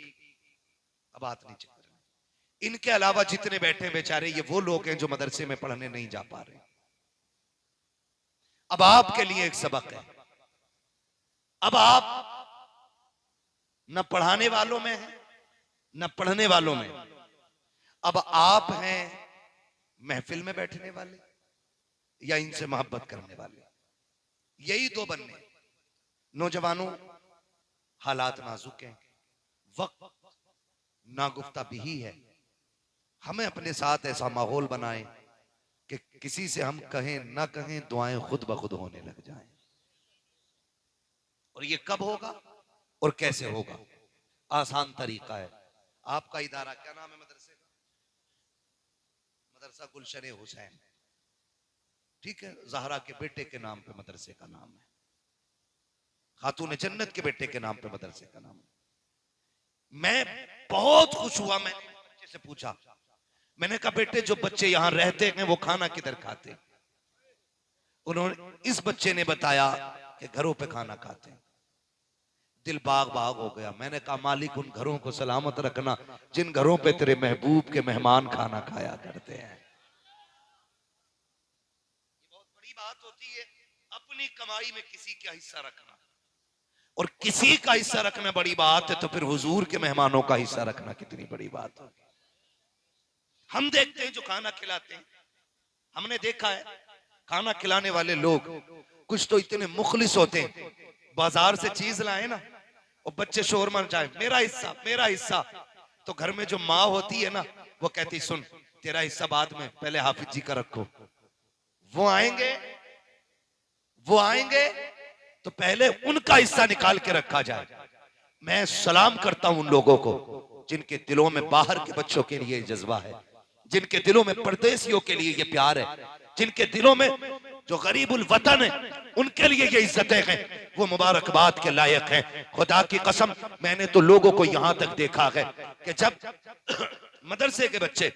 अब हाथ नीचे कर। इनके अलावा जितने बैठे बेचारे, ये वो लोग हैं जो मदरसे में पढ़ने नहीं जा पा रहे। अब आपके लिए एक सबक है। अब आप न पढ़ाने वालों में हैं न पढ़ने वालों में, अब आप हैं महफिल में बैठने वाले या इनसे मोहब्बत करने वाले। यही 2 बनने। नौजवानों, हालात नाजुक हैं, वक्त नागुफ्ता भी है। हमें अपने साथ ऐसा माहौल बनाएं कि किसी से हम कहें ना कहें, दुआएं खुद ब खुद होने लग जाएं। और ये कब होगा और कैसे होगा? आसान तरीका है। आपका इदारा क्या नाम है मदरसे का? मदरसा गुलशन हुसैन, ठीक है। जहरा के बेटे के नाम पे मदरसे का नाम है, खातून जन्नत के बेटे के नाम पे मदरसे का नाम है। मैं बहुत खुश हुआ, मैंने बच्चे से पूछा, मैंने कहा बेटे जो बच्चे यहां रहते हैं वो खाना किधर खाते? उन्होंने, इस बच्चे ने बताया कि घरों पे खाना खाते हैं। दिल बाग बाग हो गया। मैंने कहा मालिक उन घरों को सलामत रखना जिन घरों पे तेरे महबूब के मेहमान खाना खाया करते हैं। ये बहुत बड़ी बात होती है, अपनी कमाई में किसी का हिस्सा रखना, और किसी का हिस्सा रखना बड़ी बात है, तो फिर हुजूर के मेहमानों का हिस्सा रखना कितनी बड़ी बात होगी। हम देखते हैं जो खाना खिलाते हैं, हमने देखा है खाना खिलाने वाले लोग कुछ तो इतने मुखलिस होते हैं, बाजार से चीज लाए ना और बच्चे शोर मचाए, मेरा हिस्सा मेरा हिस्सा, तो घर में जो माँ होती है ना, वो कहती सुन तेरा हिस्सा बाद में, पहले हाफिज जी का रखो। वो आएंगे तो पहले उनका हिस्सा निकाल के रखा जाए। मैं सलाम करता हूं उन लोगों को जिनके दिलों में बाहर के बच्चों के लिए जज्बा है, जिनके दिलों में परदेसियों के लिए ये प्यार है, जिनके दिलों में जो गरीबुल वतन है उनके लिए ये इज्जतें हैं, वो मुबारकबाद के लायक हैं। खुदा की कसम, मैंने तो लोगों को यहां तक देखा है कि जब मदरसे के बच्चे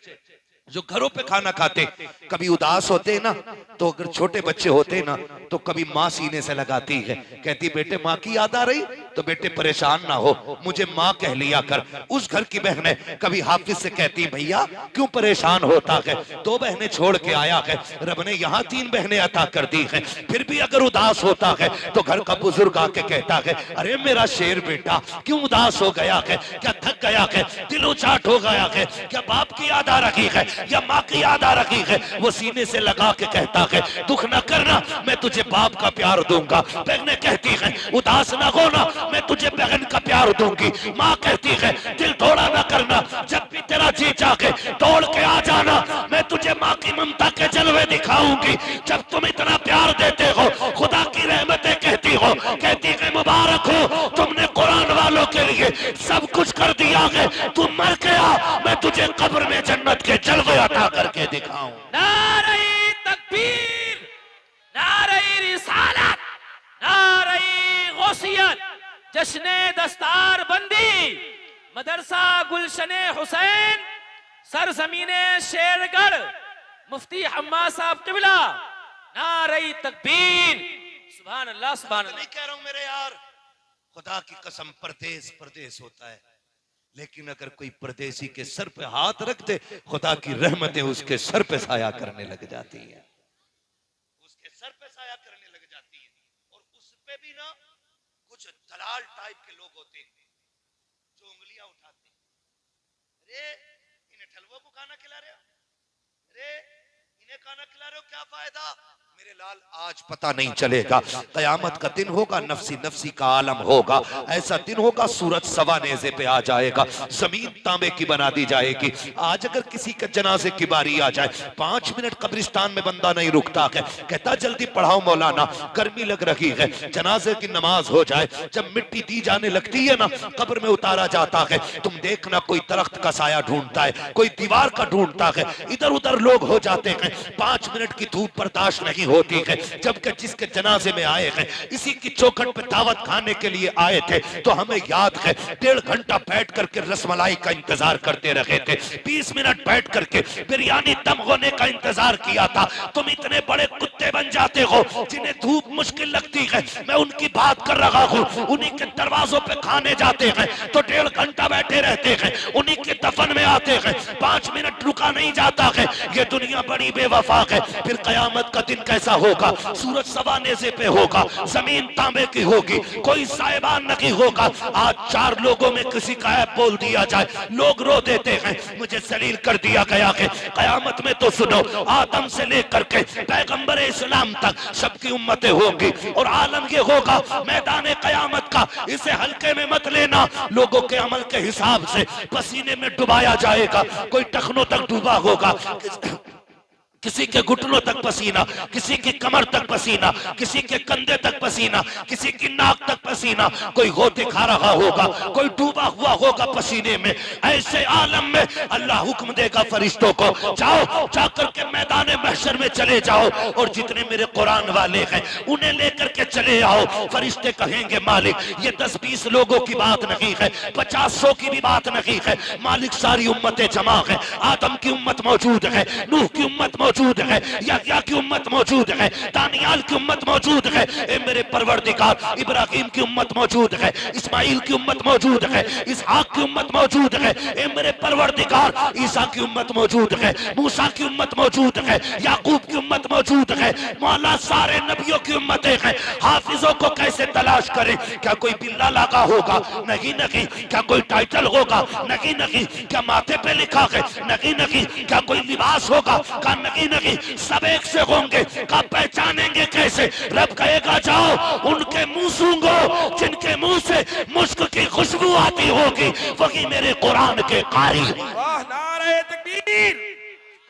जो घरों पे खाना खाते कभी उदास होते ना, तो अगर छोटे बच्चे होते ना तो कभी माँ सीने से लगाती है, कहती बेटे माँ की याद आ रही तो बेटे परेशान ना हो, मुझे माँ कह लिया कर। उस घर की बहनें कभी हाफिज से कहती भैया क्यों परेशान होता है, 2 बहनें छोड़ के आया है, रब ने यहाँ 3 बहनें अता कर दी है। फिर भी अगर उदास होता है तो घर का बुजुर्ग आके कहता है अरे मेरा शेर बेटा क्यों उदास हो गया है, क्या थक गया है, दिलो चाट हो गया है, क्या बाप की याद आ रही है या माँ की याद आ रही है। वो सीने से लगा के कहता है दुख ना करना, मैं तुझे बाप का प्यार दूंगा। बहनें कहती है उदास ना होना, मैं तुझे बहन का प्यार दूंगी। माँ कहती है दिल थोड़ा ना करना, जब भी तेरा जी चाहे दौड़ के आ जाना, मैं तुझे माँ की ममता के जलवे दिखाऊंगी। जब तुम इतना प्यार देते हो खुदा की रहमतें कहती है मुबारक हो तुमने कुरान वालों के लिए सब कुछ कर दिया है, तू मर गया मैं तुझे कब्र में जन्नत के जलवे अता करके दिखाऊं। नारे तकबीर, नारे रिसालत, नारे गौसियत, जश्ने दस्तार बंदी, मदरसा गुलशने हुसैन, सरजमीने शेरगढ़, मुफ्ती हम्माद साहब किबला, नारे तकबीर। सुभान अल्लाह, सुभान अल्लाह। नहीं कह रहा हूं मेरे यार, खुदा की कसम परदेस होता है, लेकिन अगर कोई परदेसी के सर पे हाथ रख दे खुदा की रहमतें उसके सर पे साया करने लग जाती है, उसके सर पे साया करने लग जाती है। और उस पे भी ना कुछ दलाल टाइप के लोग होते हैं जो उंगलियां उठाते हैं, अरे इन्हें ठलवों को खाना खिला रहे हो, अरे इन्हें खाना खिला रहे हो, क्या फायदा। मेरे लाल आज पता नहीं चलेगा, कयामत का दिन होगा, नफसी नफसी का आलम होगा, ऐसा दिन होगा सूरज सवा नेज़े पे आ जाएगा, जमीन तांबे की बना दी जाएगी। आज अगर किसी के जनाजे की बारी आ जाए 5 मिनट कब्रिस्तान में बंदा नहीं रुकता है, कहता जल्दी पढ़ाओ मौलाना गर्मी लग रही है। जनाजे की नमाज हो जाए, जब मिट्टी दी जाने लगती है ना, कब्र में उतारा जाता है, तुम देखना कोई दरख्त का साया ढूंढता है, कोई दीवार का ढूंढता है, इधर उधर लोग हो जाते हैं। 5 मिनट की धूप बर्दाश्त नहीं होती है। जबकि जिसके जनाजे में आए हैं इसी की चौखट पे दावत खाने के लिए आए थे, तो हमें याद है 1.5 घंटा बैठ करके रसमलाई का इंतजार करते रहे थे, 20 मिनट बैठ करके बिरयानी दम होने का इंतजार किया था। तुम इतने बड़े कुत्ते बन जाते हो जिन्हें धूप मुश्किल लगती है, मैं उनकी बात कर रहा हूँ। उन्हीं के दरवाजों पे खाने जाते हैं तो 1.5 घंटा बैठे रहते हैं, उन्हीं के दफन में आते हैं, 5 मिनट रुका नहीं जाता है। ये दुनिया बड़ी बेवफा है। फिर कयामत का दिन कैसा होगा, सूरज सवा नेज़े पे होगा, जमीन तांबे की होगी, कोई साहिबान नहीं होगा। आज 4 लोगों में किसी का ऐप बोल दिया जाए, लोग रो देते हैं, मुझे जलील कर दिया गया है। कयामत में तो सुनो, आदम से लेकर के पैगंबर इस्लाम तक सबकी उम्मतें होंगी और आलम ये होगा मैदान कयामत का। इसे हल्के में मत लेना, लोगों के अमल के हिसाब से पसीने में डुबाया जाएगा। कोई टखनों तक डूबा होगा, किसी के घुटनों तक पसीना, किसी की कमर तक पसीना, किसी के कंधे तक पसीना, किसी की नाक तक पसीना, कोई होते खा रहा होगा, कोई डूबा हुआ होगा पसीने में। ऐसे आलम में अल्लाह हुक्म देगा फरिश्तों को, जाओ जाकर के मैदान महशर में चले जाओ और जितने मेरे कुरान वाले हैं उन्हें लेकर के चले आओ। फरिश्ते कहेंगे मालिक ये 10-20 लोगों की बात नहीं है, 50-100 की भी बात नहीं है, मालिक सारी उम्मतें जमा है, आदम की उम्मत मौजूद है, नूह की उम्मत मौजूद है, याह्या की उम्मत मौजूद है, दानियाल की उम्मत मौजूद है, ए मेरे परवरदिगार इब्राहिम की उम्मत मौजूद है, इस्माइल की उम्मत मौजूद है, इसहाक की उम्मत मौजूद है, ए मेरे परवरदिगार ईसा की उम्मत मौजूद है, मूसा की उम्मत मौजूद है, याकूब की उम्मत मौजूद है। मौला सारे नबियों की उम्मतें हैं। हाफिजों को कैसे तलाश करें? क्या कोई बिल्ला लगा होगा? नहीं नहीं। क्या कोई टाइटल होगा? नहीं नहीं। क्या माथे पे लिखा है? नहीं नहीं। क्या कोई लिबास होगा? क्या नहीं नहीं नहीं, सब एक से होंगे, कब पहचानेंगे कैसे? रब कहेगा जाओ उनके मुंह सूंघो जिनके मुंह से मुश्क की खुशबू आती होगी, वही मेरे कुरान के कारी। वाह, नारे तकबीर,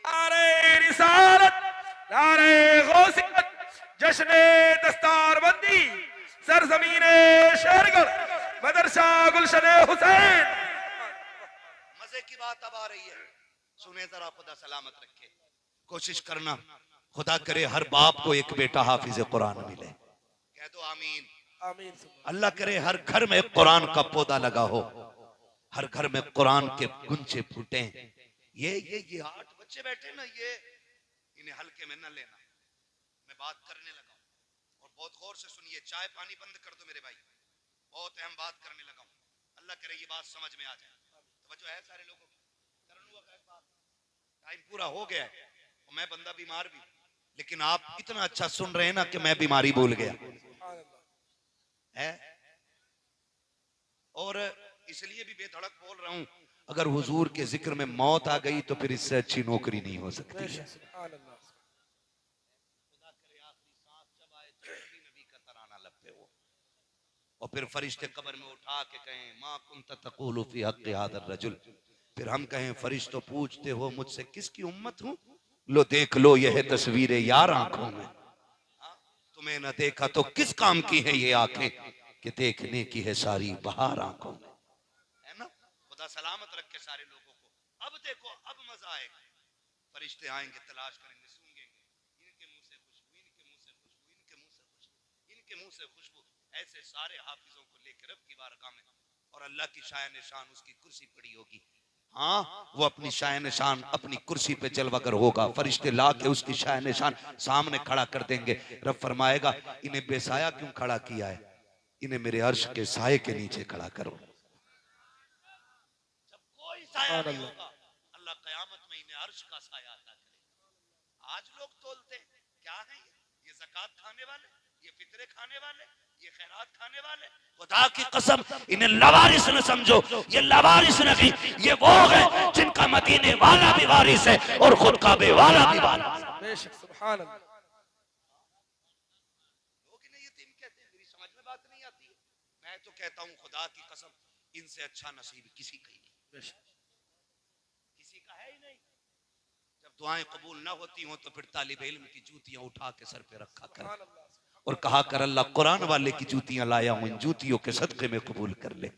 नारे रिसालत, नारे गौसियत, जश्ने दस्तारबंदी, सरजमीने शेरगढ़, मदरसा गुलशने हुसैन। मजे की बात अब आ रही है, सुने जरा, खुदा सलामत रखे। कोशिश करना, खुदा करे हर बाप को एक बेटा हाफिज कुरान मिले। कह दो आमीन। आमीन। अल्लाह करे हर घर में कुरान का पौधा लगा हो, हर घर में कुरान के गुंचे फूटे। ये 8 बच्चे बैठे ना, ये इन्हें हल्के में न लेना, मैं बात करने लगा और बहुत गौर से सुनिए। चाय पानी बंद कर दो मेरे भाई, बहुत अहम बात करने लगा हूं। अल्लाह करे ये बात समझ में आ जाए। तो है सारे लोगों को टाइम पूरा हो गया है, मैं बंदा बीमार भी, लेकिन आप इतना अच्छा सुन रहे हैं ना कि मैं बीमारी भूल गया है। और इसलिए भी बेधड़क बोल रहा हूं, अगर हुजूर के जिक्र में मौत आ गई तो फिर इससे अच्छी नौकरी नहीं हो सकती है। और फिर फरिश्ते कब्र में उठा के कहें मा कुंत तक़ूलु फी हक़्क़ि हाज़ा रजुल, फिर हम कहें फरिश्तों पूछते हो मुझसे किसकी उम्मत हूं? लो देख लो यह है तस्वीरें यार आंखों में, तुम्हें न देखा तो किस काम की है ये आंखें कि देखने की है सारी बहार आंखों में, है ना? खुदा सलामत रखे सारे लोगों को। अब देखो, अब मजा आएगा। फरिश्ते आएंगे, तलाश करेंगे, सूंघेंगे, इनके मुंह से खुशबू, इनके मुंह से खुशबू, इनके मुंह से खुशबू, इनके मुंह से खुशबू, ऐसे सारे हाफिजों को लेकर रब की बारगाह में, और अल्लाह की शान निशान उसकी कुर्सी पड़ी होगी। हाँ, वो अपनी शान निशान अपनी कुर्सी पे जलवागर होगा, फरिश्ते ला के उसकी शान निशान सामने खड़ा कर देंगे। रब फरमाएगा इन्हें बेसाया क्यों खड़ा किया है, इन्हें मेरे अर्श के साये के नीचे खड़ा करो। जब कोई साया नहीं होगा, अल्लाह कयामत में इन्हें अर्श का साया अता करेगा। आज लोग तोलते क्या है, ये ज़कात खाने वाले, ये फितरे खाने वाले, ये खैरात खाने वाले। खुदा की कसम इन्हें लवारिस न समझो, ये लवारिस नहीं, ये वो है जिनका मदीने वाला भी वारिस है और खुद काबे वाला भी वारिस है। बेशक, सुभान अल्लाह। लोग इन्हें यतीम कहते हैं, मेरी समझ में बात नहीं आती है। मैं तो कहता हूँ खुदा की कसम, इनसे अच्छा नसीब किसी का ही नहीं, किसी का है ही नहीं। जब दुआएं कबूल ना होती हो तो फिर तालिब इल्म की जूतियां उठा के सर पे रखा कर और कहा कर अल्लाह कुरान वाले की जूतियां लाया हूं, इन जूतियों के सदके में कबूल कर ले।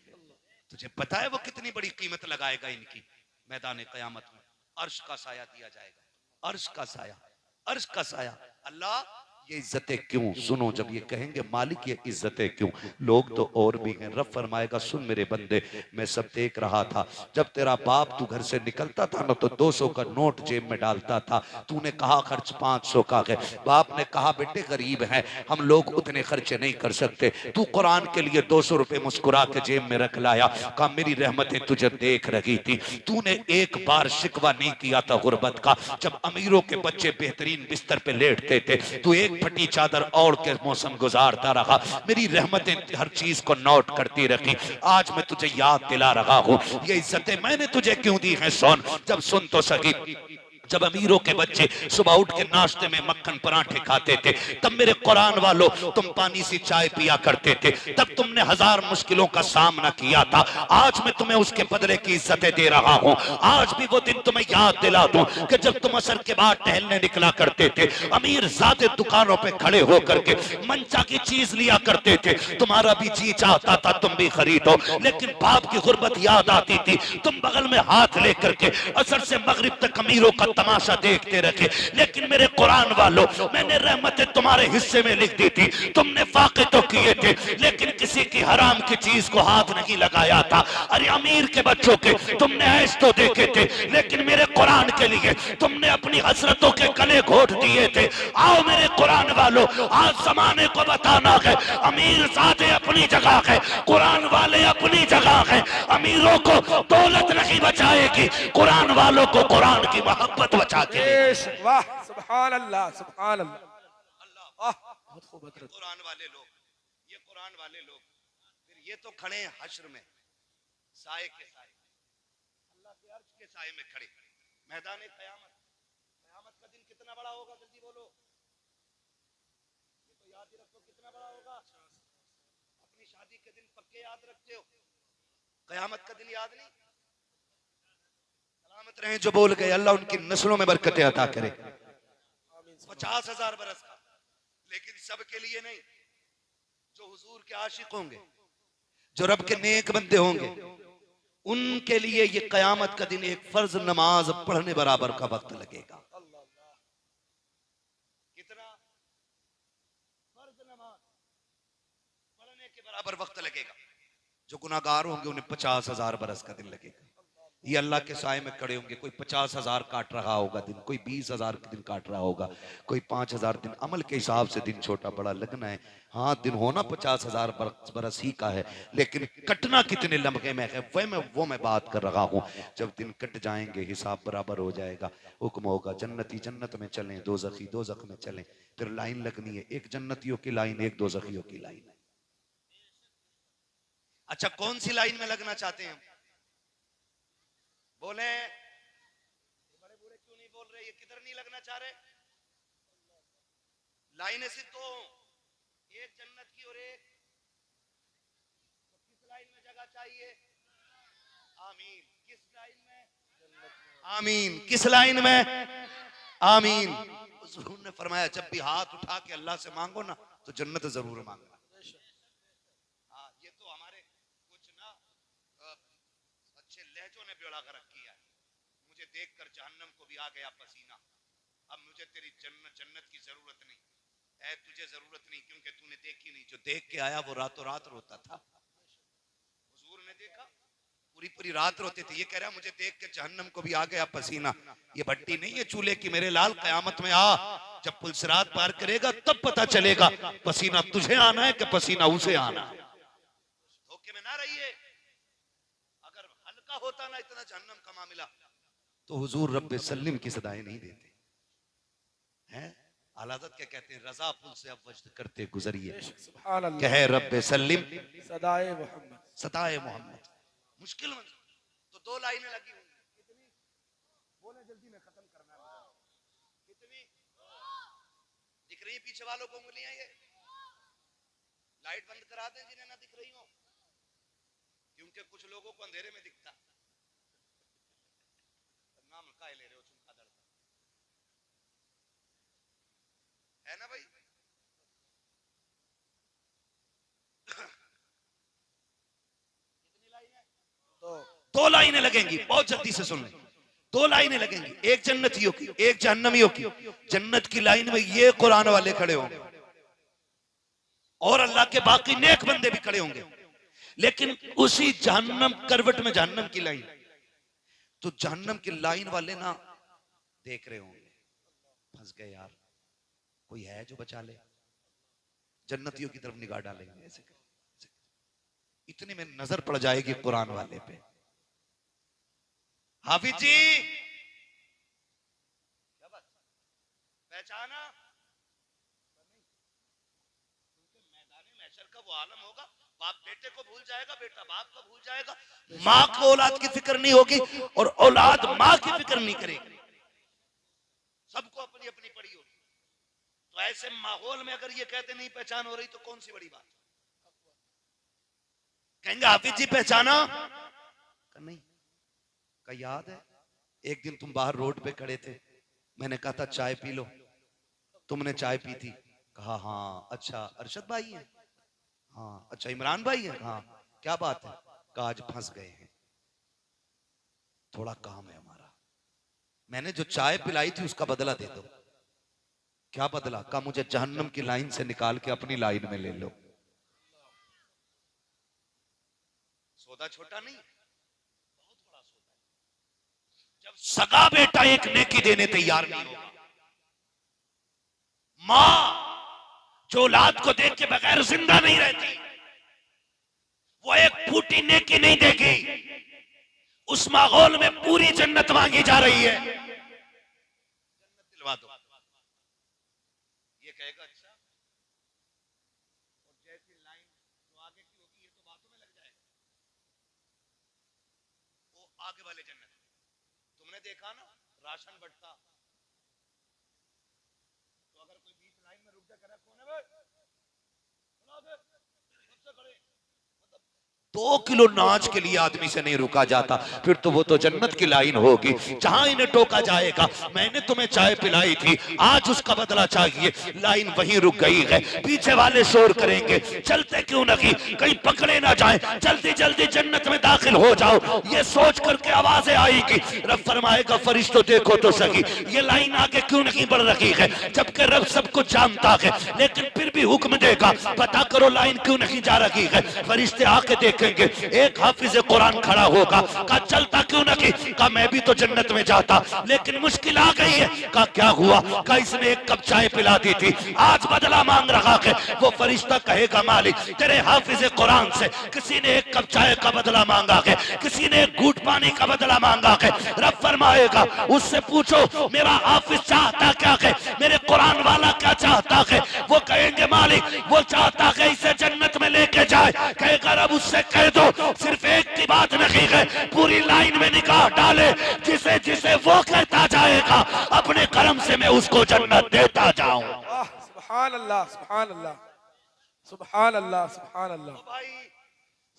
तुझे पता है वो कितनी बड़ी कीमत लगाएगा इनकी मैदान क़यामत में। अर्श का साया दिया जाएगा, अर्श का साया, अर्श का साया। अल्लाह ये इज्जतें क्यों? सुनो, जब ये कहेंगे मालिक ये इज्जतें क्यों, लोग तो और भी हैं। रब फरमाएगा सुन मेरे बंदे, मैं सब देख रहा था। जब तेरा बाप तू घर से निकलता था ना तो 200 का नोट जेब में डालता था, तूने कहा खर्च 500 का है। बाप ने कहा बेटे गरीब हैं हम लोग उतने खर्चे नहीं कर सकते, तू कुरान के लिए 200 रुपए मुस्कुरा के जेब में रख लाया। कहा मेरी रहमतें तुझे देख रही थी, तूने एक बार शिकवा नहीं किया था गुर्बत का। जब अमीरों के बच्चे बेहतरीन बिस्तर पे लेटते थे तू एक फटी चादर ओढ़ के मौसम गुजारता रहा। मेरी रहमतें हर चीज को नोट करती रखी। आज मैं तुझे याद दिला रहा हूँ ये इज्जतें मैंने तुझे क्यों दी हैं। सुन, जब सुन तो सकी, जब अमीरों के बच्चे सुबह उठ के नाश्ते में मक्खन पराठे खाते थे, तब मेरे कुरान वालों तुम पानी सी चाय पिया करते थे, तब तुमने 1000 मुश्किलों का सामना किया था। आज मैं तुम्हें उसके बदले की इज्जतें दे रहा हूँ। आज भी वो दिन तुम्हें याद दिला दूं कि जब तुम असर के बाद टहलने निकला करते थे, अमीर ज़ाते दुकानों पे खड़े होकर के मंचा की चीज लिया करते थे, तुम्हारा भी जी चाहता था तुम भी खरीदो, लेकिन बाप की गुर्बत याद आती थी। तुम बगल में हाथ लेकर के असर से मगरिब तक अमीरों का तमाशा देखते रखे। लेकिन मेरे कुरान वालों, मैंने रहमतें तुम्हारे हिस्से में लिख दी थी, तुमने फाके तो किए थे लेकिन किसी की हराम की चीज को हाथ नहीं लगाया था। अरे अमीर के बच्चों के तुमने ऐश तो देखे थे, लेकिन मेरे कुरान के लिए तुमने अपनी हसरतों के गले घोट दिए थे। आओ मेरे कुरान वालों, आज जमाने को बताना है अमीर ज़ाते अपनी जगह है, कुरान वाले अपनी जगह है। अमीरों को दौलत नहीं बचाएगी, कुरान वालों को कुरान की मोहब्बत बचा के। वाह, सुभान अल्लाह, सुभान अल्लाह। वाह, बहुत खूब। कुरान वाले लोग, ये कुरान वाले लोग, फिर ये तो खड़े हैं हश्र में साए के साए, अल्लाह के अर्श के साए में खड़े, मैदान क़यामत। क़यामत का दिन कितना शादी रखो कितना बड़ा होगा? अपनी शादी के दिन पक्के याद रखते हो, कयामत का दिन याद नहीं। सलामत रहें जो बोल गए, अल्लाह उनकी नस्लों में बरकतें अता करे। 50,000 बरस का, लेकिन सबके लिए नहीं। जो हुजूर के आशिक होंगे, जो रब के नेक बंदे होंगे, उनके लिए ये कयामत का दिन एक फर्ज नमाज पढ़ने बराबर का वक्त लगेगा। कितना? फर्ज नमाज पढ़ने के बराबर वक्त लगेगा। जो गुनाहगार होंगे उन्हें 50,000 बरस का दिन लगेगा। ये अल्लाह के साए में खड़े होंगे, कोई 50,000 काट रहा होगा दिन, कोई 20,000 दिन काट रहा होगा, कोई 5,000 दिन। अमल के हिसाब से दिन छोटा बड़ा लगना है। हाँ, दिन होना 50,000 बरस ही का है, लेकिन कटना कितने लम्हे में है वो मैं बात कर रहा हूँ। जब दिन कट जाएंगे हिसाब बराबर हो जाएगा। हुक्म होगा जन्नती जन्नत में चलें, दोज़खी दोज़ख में चलें। फिर लाइन लगनी है, एक जन्नतियों की लाइन, एक दोज़खियों की लाइन। अच्छा, कौन सी लाइन में लगना चाहते हैं? बोले, बड़े बूढ़े क्यों नहीं बोल रहे? ये किधर नहीं लगना चाह रहे? लाइनें सिर्फ तो एक जन्नत की और एक, तो किस लाइन में जगह चाहिए? आमीन। किस लाइन में? आमीन। किस लाइन में? आमीन। हुजूर ने फरमाया जब भी हाथ उठा के अल्लाह से मांगो ना तो जन्नत जरूर मांगना। हाँ, ये तो हमारे कुछ ना अच्छे लहजों ने बेड़ा गर्क किया है। मुझे देखकर जहन्नम को भी आ गया पसीना। अब मुझे तेरी जन्नत की जरूरत नहीं है, तुझे जरूरत नहीं, क्योंकि तूने देखी नहीं। जो देख के आया वो रातों रात रोता था। हुजूर ने देखा, पूरी पूरी रात रोते थे। ये कह रहा मुझे देख के जहन्नम को भी आ गया पसीना। ये भट्टी नहीं है चूल्हे की मेरे लाल, कयामत में आ, जब पुलसिरात पार करेगा तब पता चलेगा पसीना तुझे आना है कि पसीना उसे आना है। धोखे में ना रहिए। अगर हल्का होता ना इतना जहन्नम का मामला तो हुजूर रब्बे सल्लिम की सदाएं नहीं देते हैं। आलादत क्या कहते हैं? रजा पुल से अब वजद करते गुजरिए, कहे रब्बे सल्लिम सदाए मोहम्मद, सदाए मोहम्मद। मुश्किल में तो दो लाइनें लगी हुई। कितनी? बोले जल्दी में खत्म करना है। कितनी दिख रही है पीछे वालों को उंगलियां? ये लाइट बंद करा दें जिन्हें ना दिख रही हो, क्योंकि कुछ लोगों को अंधेरे में दिखता। नाम काय ले रहे हो? चुमका दर्द है ना भाई? कितनी लाइनें? दो लाइनें लगेंगी, बहुत जल्दी से सुन लें। दो लाइनें लगेंगी, एक जन्नतियों की, एक जहन्नमियों की। जन्नत की लाइन में ये कुरान वाले खड़े होंगे और अल्लाह के बाकी नेक बंदे भी खड़े होंगे। लेकिन उसी जहन्नम करवट में जहन्नम की लाइन, तो जहन्नम की लाइन वाले ना देख रहे होंगे, फंस गए यार, कोई है जो बचा ले। जन्नतियों की तरफ निगाह डालेंगे, ऐसे इतने में नजर पड़ जाएगी कुरान वाले पे। हाफिज जी क्या बात, पहचाना? मैदान महशर का वो आलम होगा, बाप बेटे को भूल जाएगा, बेटा बाप को भूल जाएगा, माँ को औलाद की फिक्र नहीं होगी और औलाद माँ की फिक्र नहीं करेगी। सबको अपनी अपनी पड़ी होगी। तो ऐसे माहौल में अगर ये कहते नहीं पहचान हो रही तो कौन सी बड़ी बात? कहेंगे हाफिज जी पहचाना? नहीं का याद है एक दिन तुम बाहर रोड पे खड़े थे, मैंने कहा था चाय पी लो, तुमने चाय पी थी? कहा हाँ। अच्छा अरशद भाई है? हाँ। अच्छा इमरान भाई है? हाँ। क्या बात है? कहा आज फंस गए हैं, थोड़ा काम है हमारा। मैंने जो चाय पिलाई थी उसका बदला दे दो। क्या बदला? कहा मुझे जहन्नम की लाइन से निकाल के अपनी लाइन में ले लो। सौदा छोटा नहीं, बहुत बड़ा सौदा है। जब सगा बेटा एक नेकी देने तैयार नहीं होगा, मां जो औलाद को देख के बगैर जिंदा नहीं रहती, वो एक फूटी नेकी नहीं देगी। उस माहौल में पूरी जन्नत मांगी जा रही है, जन्नत दिलवा दो। ये कहेगा अच्छा, और जैसी लाइन जो आगे की होगी ये तो बातों में लग जाएगा। वो आगे वाले जन्नत, तुमने देखा ना राशन बंटता, तो अगर कोई बीच लाइन में रुक जा, करा कौन है भाई, 2 किलो नाच के लिए आदमी से नहीं रुका जाता, फिर तो वो तो जन्नत की लाइन होगी जहां इन्हें टोका जाएगा। मैंने तुम्हें चाय पिलाई थी, आज उसका बदला चाहिए। लाइन वहीं रुक गई है। पीछे वाले शोर करेंगे, चलते क्यों नहीं, कहीं पकड़े ना जाए, जल्दी जल्दी जन्नत में दाखिल हो जाओ। ये सोच करके आवाजें आएगी। रब फरमाएगा फरिश्तों देखो तो सही, ये लाइन आगे क्यों नहीं बढ़ रही है, जबकि रब सब कुछ जानता है, लेकिन फिर भी हुक्म देगा पता करो लाइन क्यों नहीं जा रही है। फरिश्ते आके देखेंगे, एक हाफिज कुरान खड़ा होगा, कहा चलता क्यों नहीं, कहा मैं भी तो जन्नत में जाता, लेकिन मुश्किल आ गई है। कहा क्या हुआ, कहा इसने एक कप चाय पिला दी थी, आज बदला मांग रहा है। वो फरिश्ता कहेगा मालिक तेरे हाफिज कुरान से किसी ने एक कप चाय का बदला मांगा है, किसी ने एक घूंट पानी का बदला मांगा है। रब फरमाएगा उससे पूछो मेरा हाफिज चाहता क्या है, मेरे कुरान वाला क्या चाहता है। वो कहेंगे मालिक वो चाहता है इसे जन्नत में लेके जाए। कहेगा रब उससे कह दो सिर्फ एक की बात नहीं है, पूरी लाइन में निकाह डाले, जिसे जिसे वो कहता जाएगा अपने कर्म से मैं उसको जन्नत देता जाऊं। सुभान अल्लाह, सुभान अल्लाह, सुभान अल्लाह, सुभान अल्लाह, भाई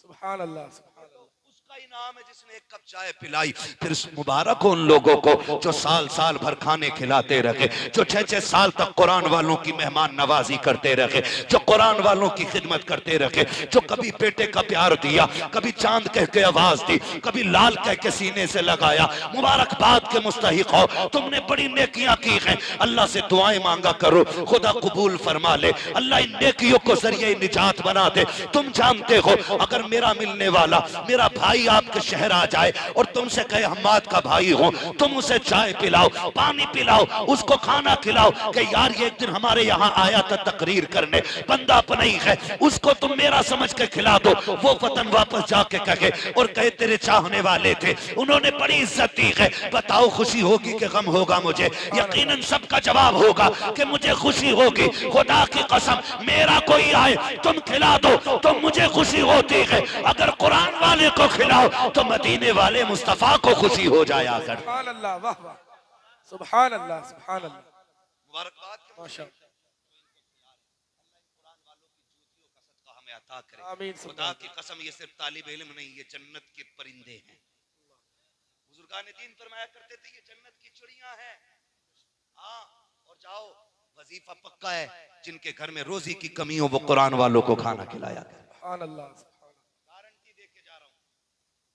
सुभान अल्लाह, सुभान अल्लाह। उसका इनाम है जिसने एक कप चाय पिलाई। फिर मुबारक हो उन लोगों को जो साल साल भर खाने खिलाते रहे, जो 6-6 साल तक कुरान वालों की मेहमान नवाजी करते रहे, जो कुरान वालों की खिदमत करते रहे, जो कभी बेटे का प्यार दिया, कभी चांद कह के आवाज दी, कभी लाल कह के सीने से लगाया। मुबारकबाद के मुस्तहिक हो, तुमने बड़ी नेकियां की हैं। अल्लाह से दुआएं मांगा करो, खुदा कबूल फरमा ले, अल्लाह इन नेकियों को जरिए निजात बना दे। तुम जानते हो अगर मेरा मिलने वाला मेरा भाई आपके शहर आ जाए और तुमसे कहे हम्माद का भाई हो, तुम उसे चाय पिलाओ, पानी पिलाओ, उसको खाना खिलाओ कि यार ये एक दिन हमारे यहाँ आया था तकरीर करने, बंदा अपना ही है, उसको तुम मेरा समझ के खिला दो। वो वतन वापस जाके कहे और कहे तेरे चाहने वाले थे, उन्होंने बड़ी इज्जत दी है, बताओ खुशी होगी कि गम होगा मुझे? यकीनन सबका जवाब होगा कि मुझे खुशी होगी। खुदा की कसम मेरा कोई आए तुम खिला दो तो मुझे खुशी होती है, अगर कुरान वाले को खिलाओ तो मदीने वाले मुस्तफा को खुशी हो जाया कर। सुभान अल्लाह, वाह वाह, सुभान अल्लाह, सुभान अल्लाह, मुबारकबाद के माशाअल्लाह, हमें अता करे। आमीन। खुदा की कसम ये सिर्फ तालिब इल्म नहीं, ये जन्नत के परिंदे हैं। बुजुर्गान दीन फरमाया करते थे ये जन्नत की चिड़ियां हैं। हाँ, और जाओ वजीफा पक्का है, जिनके घर में रोजी की कमी हो वो कुरान वालों को खाना खिलाया करे। सुभान अल्लाह, गारंटी दे के जा रहा हूं,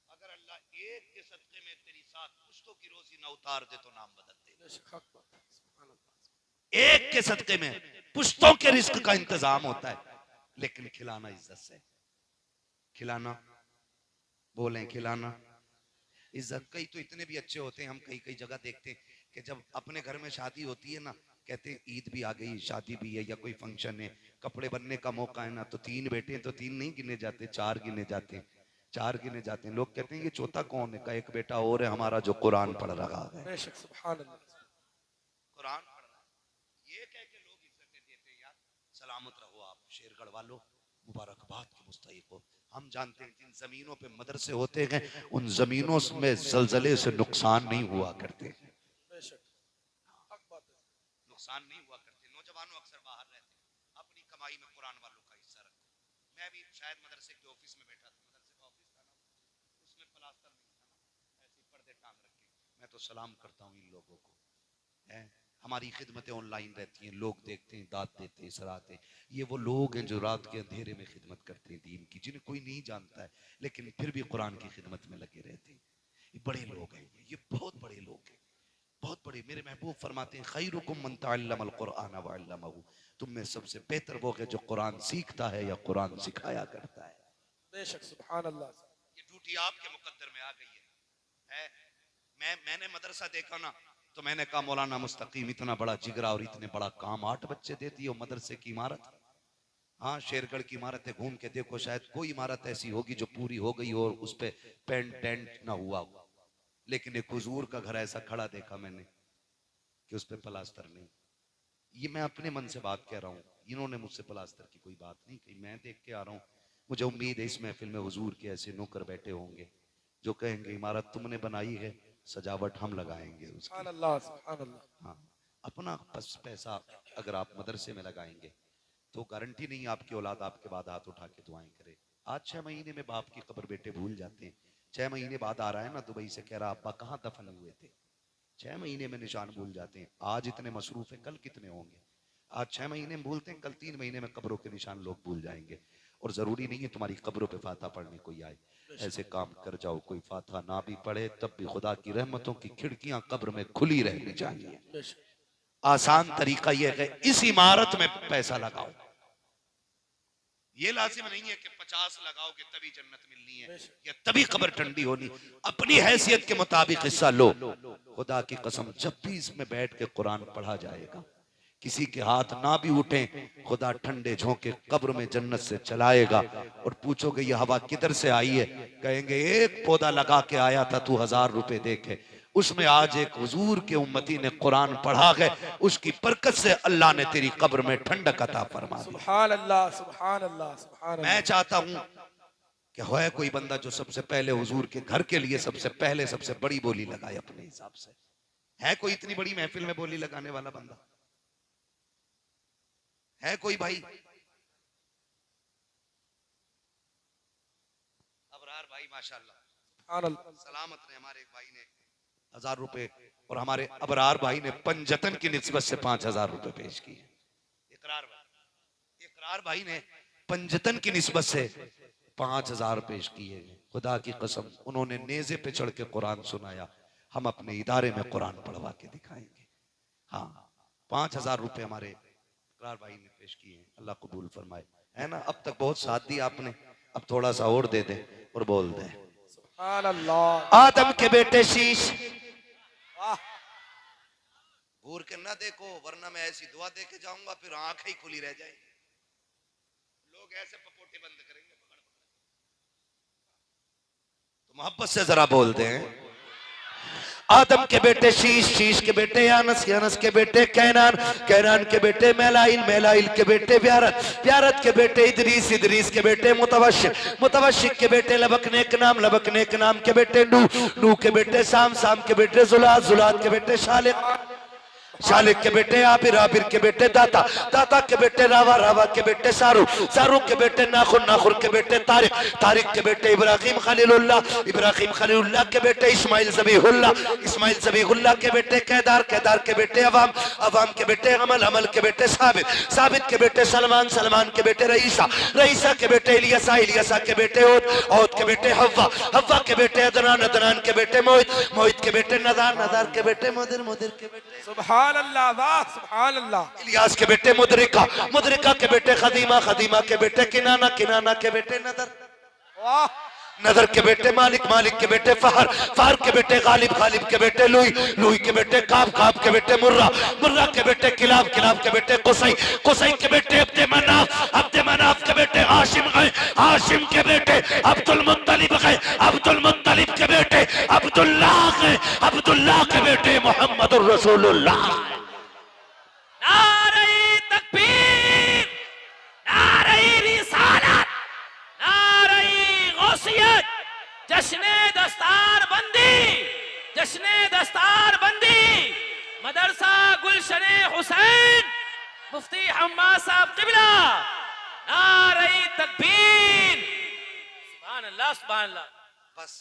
अगर अल्लाह एक के सदके में तेरी 7 पुश्तों की रोजी ना उतार दे तो नाम बदल दे। एक के सदके में पुश्तों के रिस्क का इंतजाम होता है, लेकिन खिलाना इज्जत से, खिलाना, बोलें खिलाना इज्जत। कई तो इतने भी अच्छे होते हैं, हम कई कई जगह देखते हैं कि जब अपने घर में शादी होती है ना, कहते हैं ईद भी आ गई, शादी भी है या कोई फंक्शन है, कपड़े बनने का मौका है ना, तो 3 बेटे हैं तो 3 नहीं गिने जाते, 4 गिने जाते हैं, 4 गिने जाते हैं। लोग कहते हैं ये चौथा कौन है? का एक बेटा और है हमारा जो कुरान पढ़ रहा है, कुरान पढ़ रहा है। ये कह के लोग इज्जतें देते हैं। यार सलामत रहो आप शेरगढ़ वालों, मुबारकबाद के मुस्तहिक हो। हम जानते हैं जिन जमीनों पे मदरसे होते हैं उन जमीनों में जलजले से नुकसान नहीं हुआ करते, नुकसान नहीं हुआ करते। नौजवानों अक्सर बाहर रहते हैं, अपनी कमाई में कुरान वालों का हिस्सा रखो। मैं भी शायद मदरसे के ऑफिस में बैठा था, मदरसे का ऑफिस था ना, उसमें प्लास्टर नहीं था ना, ऐसे पर्दे टांग रखे। मैं तो सलाम करता हूँ इन लोगों को, है हमारी खिदमतें ऑनलाइन रहती हैं, लोग देखते हैं, दाद देते हैं, सराहते हैं। ये वो लोग हैं जो रात के अंधेरे में खिदमत करते हैं दीन की, जिन्हें कोई नहीं जानता है लेकिन फिर भी कुरान की खिदमत में लगे रहते हैं। ये बड़े लोग हैं, ये बहुत बड़े लोग हैं, बहुत बड़े। मेरे महबूब फरमाते हैं खैरुकुम मन तअल्लमल कुरआन व अल्लमहु, तुम में सबसे बेहतर वो है जो कुरान सीखता है या कुरान सिखाया करता है। बेशक, सुभान अल्लाह। ये ड्यूटी आपके मुकद्दर में आ गई है। मैंने मदरसा देखा ना तो मैंने कहा मौलाना मुस्तकीम इतना बड़ा जिगरा और इतने बड़ा काम, 8 बच्चे देती हो मदरसे की इमारत। हाँ शेरगढ़ की इमारत है, घूम के देखो, शायद कोई इमारत ऐसी होगी जो पूरी हो गई हो और उस पे पेंट टेंट ना हुआ हो, लेकिन एक हुजूर का घर ऐसा खड़ा देखा मैंने कि उस पे प्लास्टर नहीं। ये मैं अपने मन से बात कह रहा हूँ, इन्होंने मुझसे प्लास्टर की कोई बात नहीं कही, मैं देख के आ रहा हूँ। मुझे उम्मीद है इस महफिल में हुजूर के ऐसे नौकर बैठे होंगे जो कहेंगे इमारत तुमने बनाई है, सजावट हम लगाएंगे उसकी। सुभान अल्लाह, सुभान अल्लाह। हाँ, अपना पैसा अगर आप मदरसे में लगाएंगे तो गारंटी नहीं आपकी औलाद आपके बाद हाथ उठा के दुआएं करे। आज 6 महीने में बाप की कब्र बेटे भूल जाते हैं। 6 महीने बाद आ रहा है ना दुबई से, कह रहा अब्बा कहाँ दफन हुए थे। 6 महीने में निशान भूल जाते हैं। आज इतने मसरूफ हैं, कल कितने होंगे। आज 6 महीने में भूलते हैं, कल 3 महीने में कब्रों के निशान लोग भूल जाएंगे। और जरूरी नहीं है तुम्हारी कब्रों पे फाता पढ़ने कोई आए। ऐसे काम कर जाओ कोई फाता ना भी पढ़े तब भी खुदा की रहमतों की खिड़कियां कब्र में खुली रहनी चाहिए। आसान तरीका यह है इस इमारत में पैसा लगाओ। ये लाजिम नहीं है कि 50 लगाओगे तभी जन्नत मिलनी है या तभी कब्र ठंडी होनी। अपनी हैसियत के मुताबिक हिस्सा लो। खुदा की कसम जब भी इसमें बैठ के कुरान पढ़ा जाएगा, किसी के हाथ ना भी उठे, खुदा ठंडे झोंके कब्र में जन्नत से चलाएगा। और पूछोगे ये हवा किधर से आई है, कहेंगे एक पौधा लगा के आया था तू 1000 रुपए देके, उसमें आज एक हुजूर के उम्मती ने कुरान पढ़ा है, उसकी बरकत से अल्लाह ने तेरी कब्र में ठंडक अता फरमा दी। सुभान अल्लाह, सुभान अल्लाह, सुभान अल्लाह। मैं चाहता हूं कि है कोई बंदा जो सबसे पहले हुजूर के घर के लिए सबसे पहले सबसे बड़ी बोली लगाए अपने हिसाब से। है कोई इतनी बड़ी महफिल में बोली लगाने वाला बंदा? है कोई भाई? अबरार भाई माशाल्लाह सलामत ने, हमारे एक भाई ने 1000 रुपए और हमारे अबरार भाई ने पंजतन की निस्बत से 5000 रुपए पेश किए। इकरार भाई ने पंजतन की निस्बत से 5000 पेश किए। खुदा की कसम उन्होंने नेज़े पे चढ़ के कुरान सुनाया। हम अपने इदारे में कुरान पढ़वा के दिखाएंगे। हाँ, 5000 रुपए हमारे इकरार भाई ने पेश किए। अल्लाह कबूल फरमाए। है ना, अब तक बहुत साथ दिया आपने, अब थोड़ा सा और दे दे और बोल दे सुभान अल्लाह। आदम के बेटे शीश घूर के ना देखो, वरना मैं ऐसी दुआ दे के जाऊंगा फिर आंखें ही खुली रह जाएगी। लोग ऐसे पपोटे बंद करेंगे। तो मोहब्बत से जरा बोल दें। आदम के बेटे शीश, शीश के बेटे यानस, यानस के बेटे कैनान, कैनान के बेटे मैलाइल, मैलाइल के बेटे ब्यारत, ब्यारत के बेटे इदरीस, इदरीस के बेटे मुतवशिक, मुतवशिक के बेटे लबकनेक नाम, लबकनेक नाम के बेटे नू, नू के बेटे साम, साम के बेटे जुलात, जुलात के बेटे शालिक, शालिक के बेटे आबिर, आबिर के बेटे दाता, दाता के बेटे रावा, रावा के बेटे सारू, सारू के बेटे नाखुर, नाखुर के बेटे तारिक, तारिक के बेटे इब्राहिम खलीलुल्लाह, इब्राहिम खलीलुल्लाह के बेटे इस्माइल ज़बीहुल्लाह, इस्माइल ज़बीहुल्लाह के बेटे केदार, केदार के बेटे अवाम, अवाम के बेटे अमल, अमल के बेटे साबित, साबित के बेटे सलमान, सलमान के बेटे रईसा, रईसा के बेटे इलियासा, इलियासा के बेटे ओद, ओद के बेटे हव्वा, हव्वा के बेटे अदनान, अदनान के बेटे मोहित, मोहित के बेटे नदार, नदार के बेटे मुदिर, मुदिर के बेटे सुभान अल्लाह, वाह सुभान अल्लाह। इलियास के बेटे मुदरिका, मुदरिका के बेटे खदीमा, खदीमा के बेटे किनाना, किनाना के बेटे नदर, वाह नदर के बेटे मालिक, मालिक के बेटे फहर, फहर के बेटे गालिब, गालिब के बेटे लुई, लुई के बेटे काब, काब के बेटे मुर्रा, मुर्रा के बेटे किलाब, किलाब के बेटे कुसई, कुसई के बेटे अब्दे मनाफ, अब्दे मनाफ के बेटे हाशिम गए, हाशिम के बेटे अब्दुल मुत्तलिब गए, अब्दुल मुत्तलिब के बेटे अब्दुल्लाह गए, अब्दुल्लाह के बेटे मोहम्मदुर रसूलुल्लाह। नारे तकबीर, नारे रिसालत, नारे गौसियत, जश्ने दस्तार बंदी, जश्ने दस्तार बंदी, मदरसा गुलशने हुसैन, मुफ्ती हम्माद साहब क़िबला, नारे तकबीर, सुभान अल्लाह, सुभान अल्लाह। बस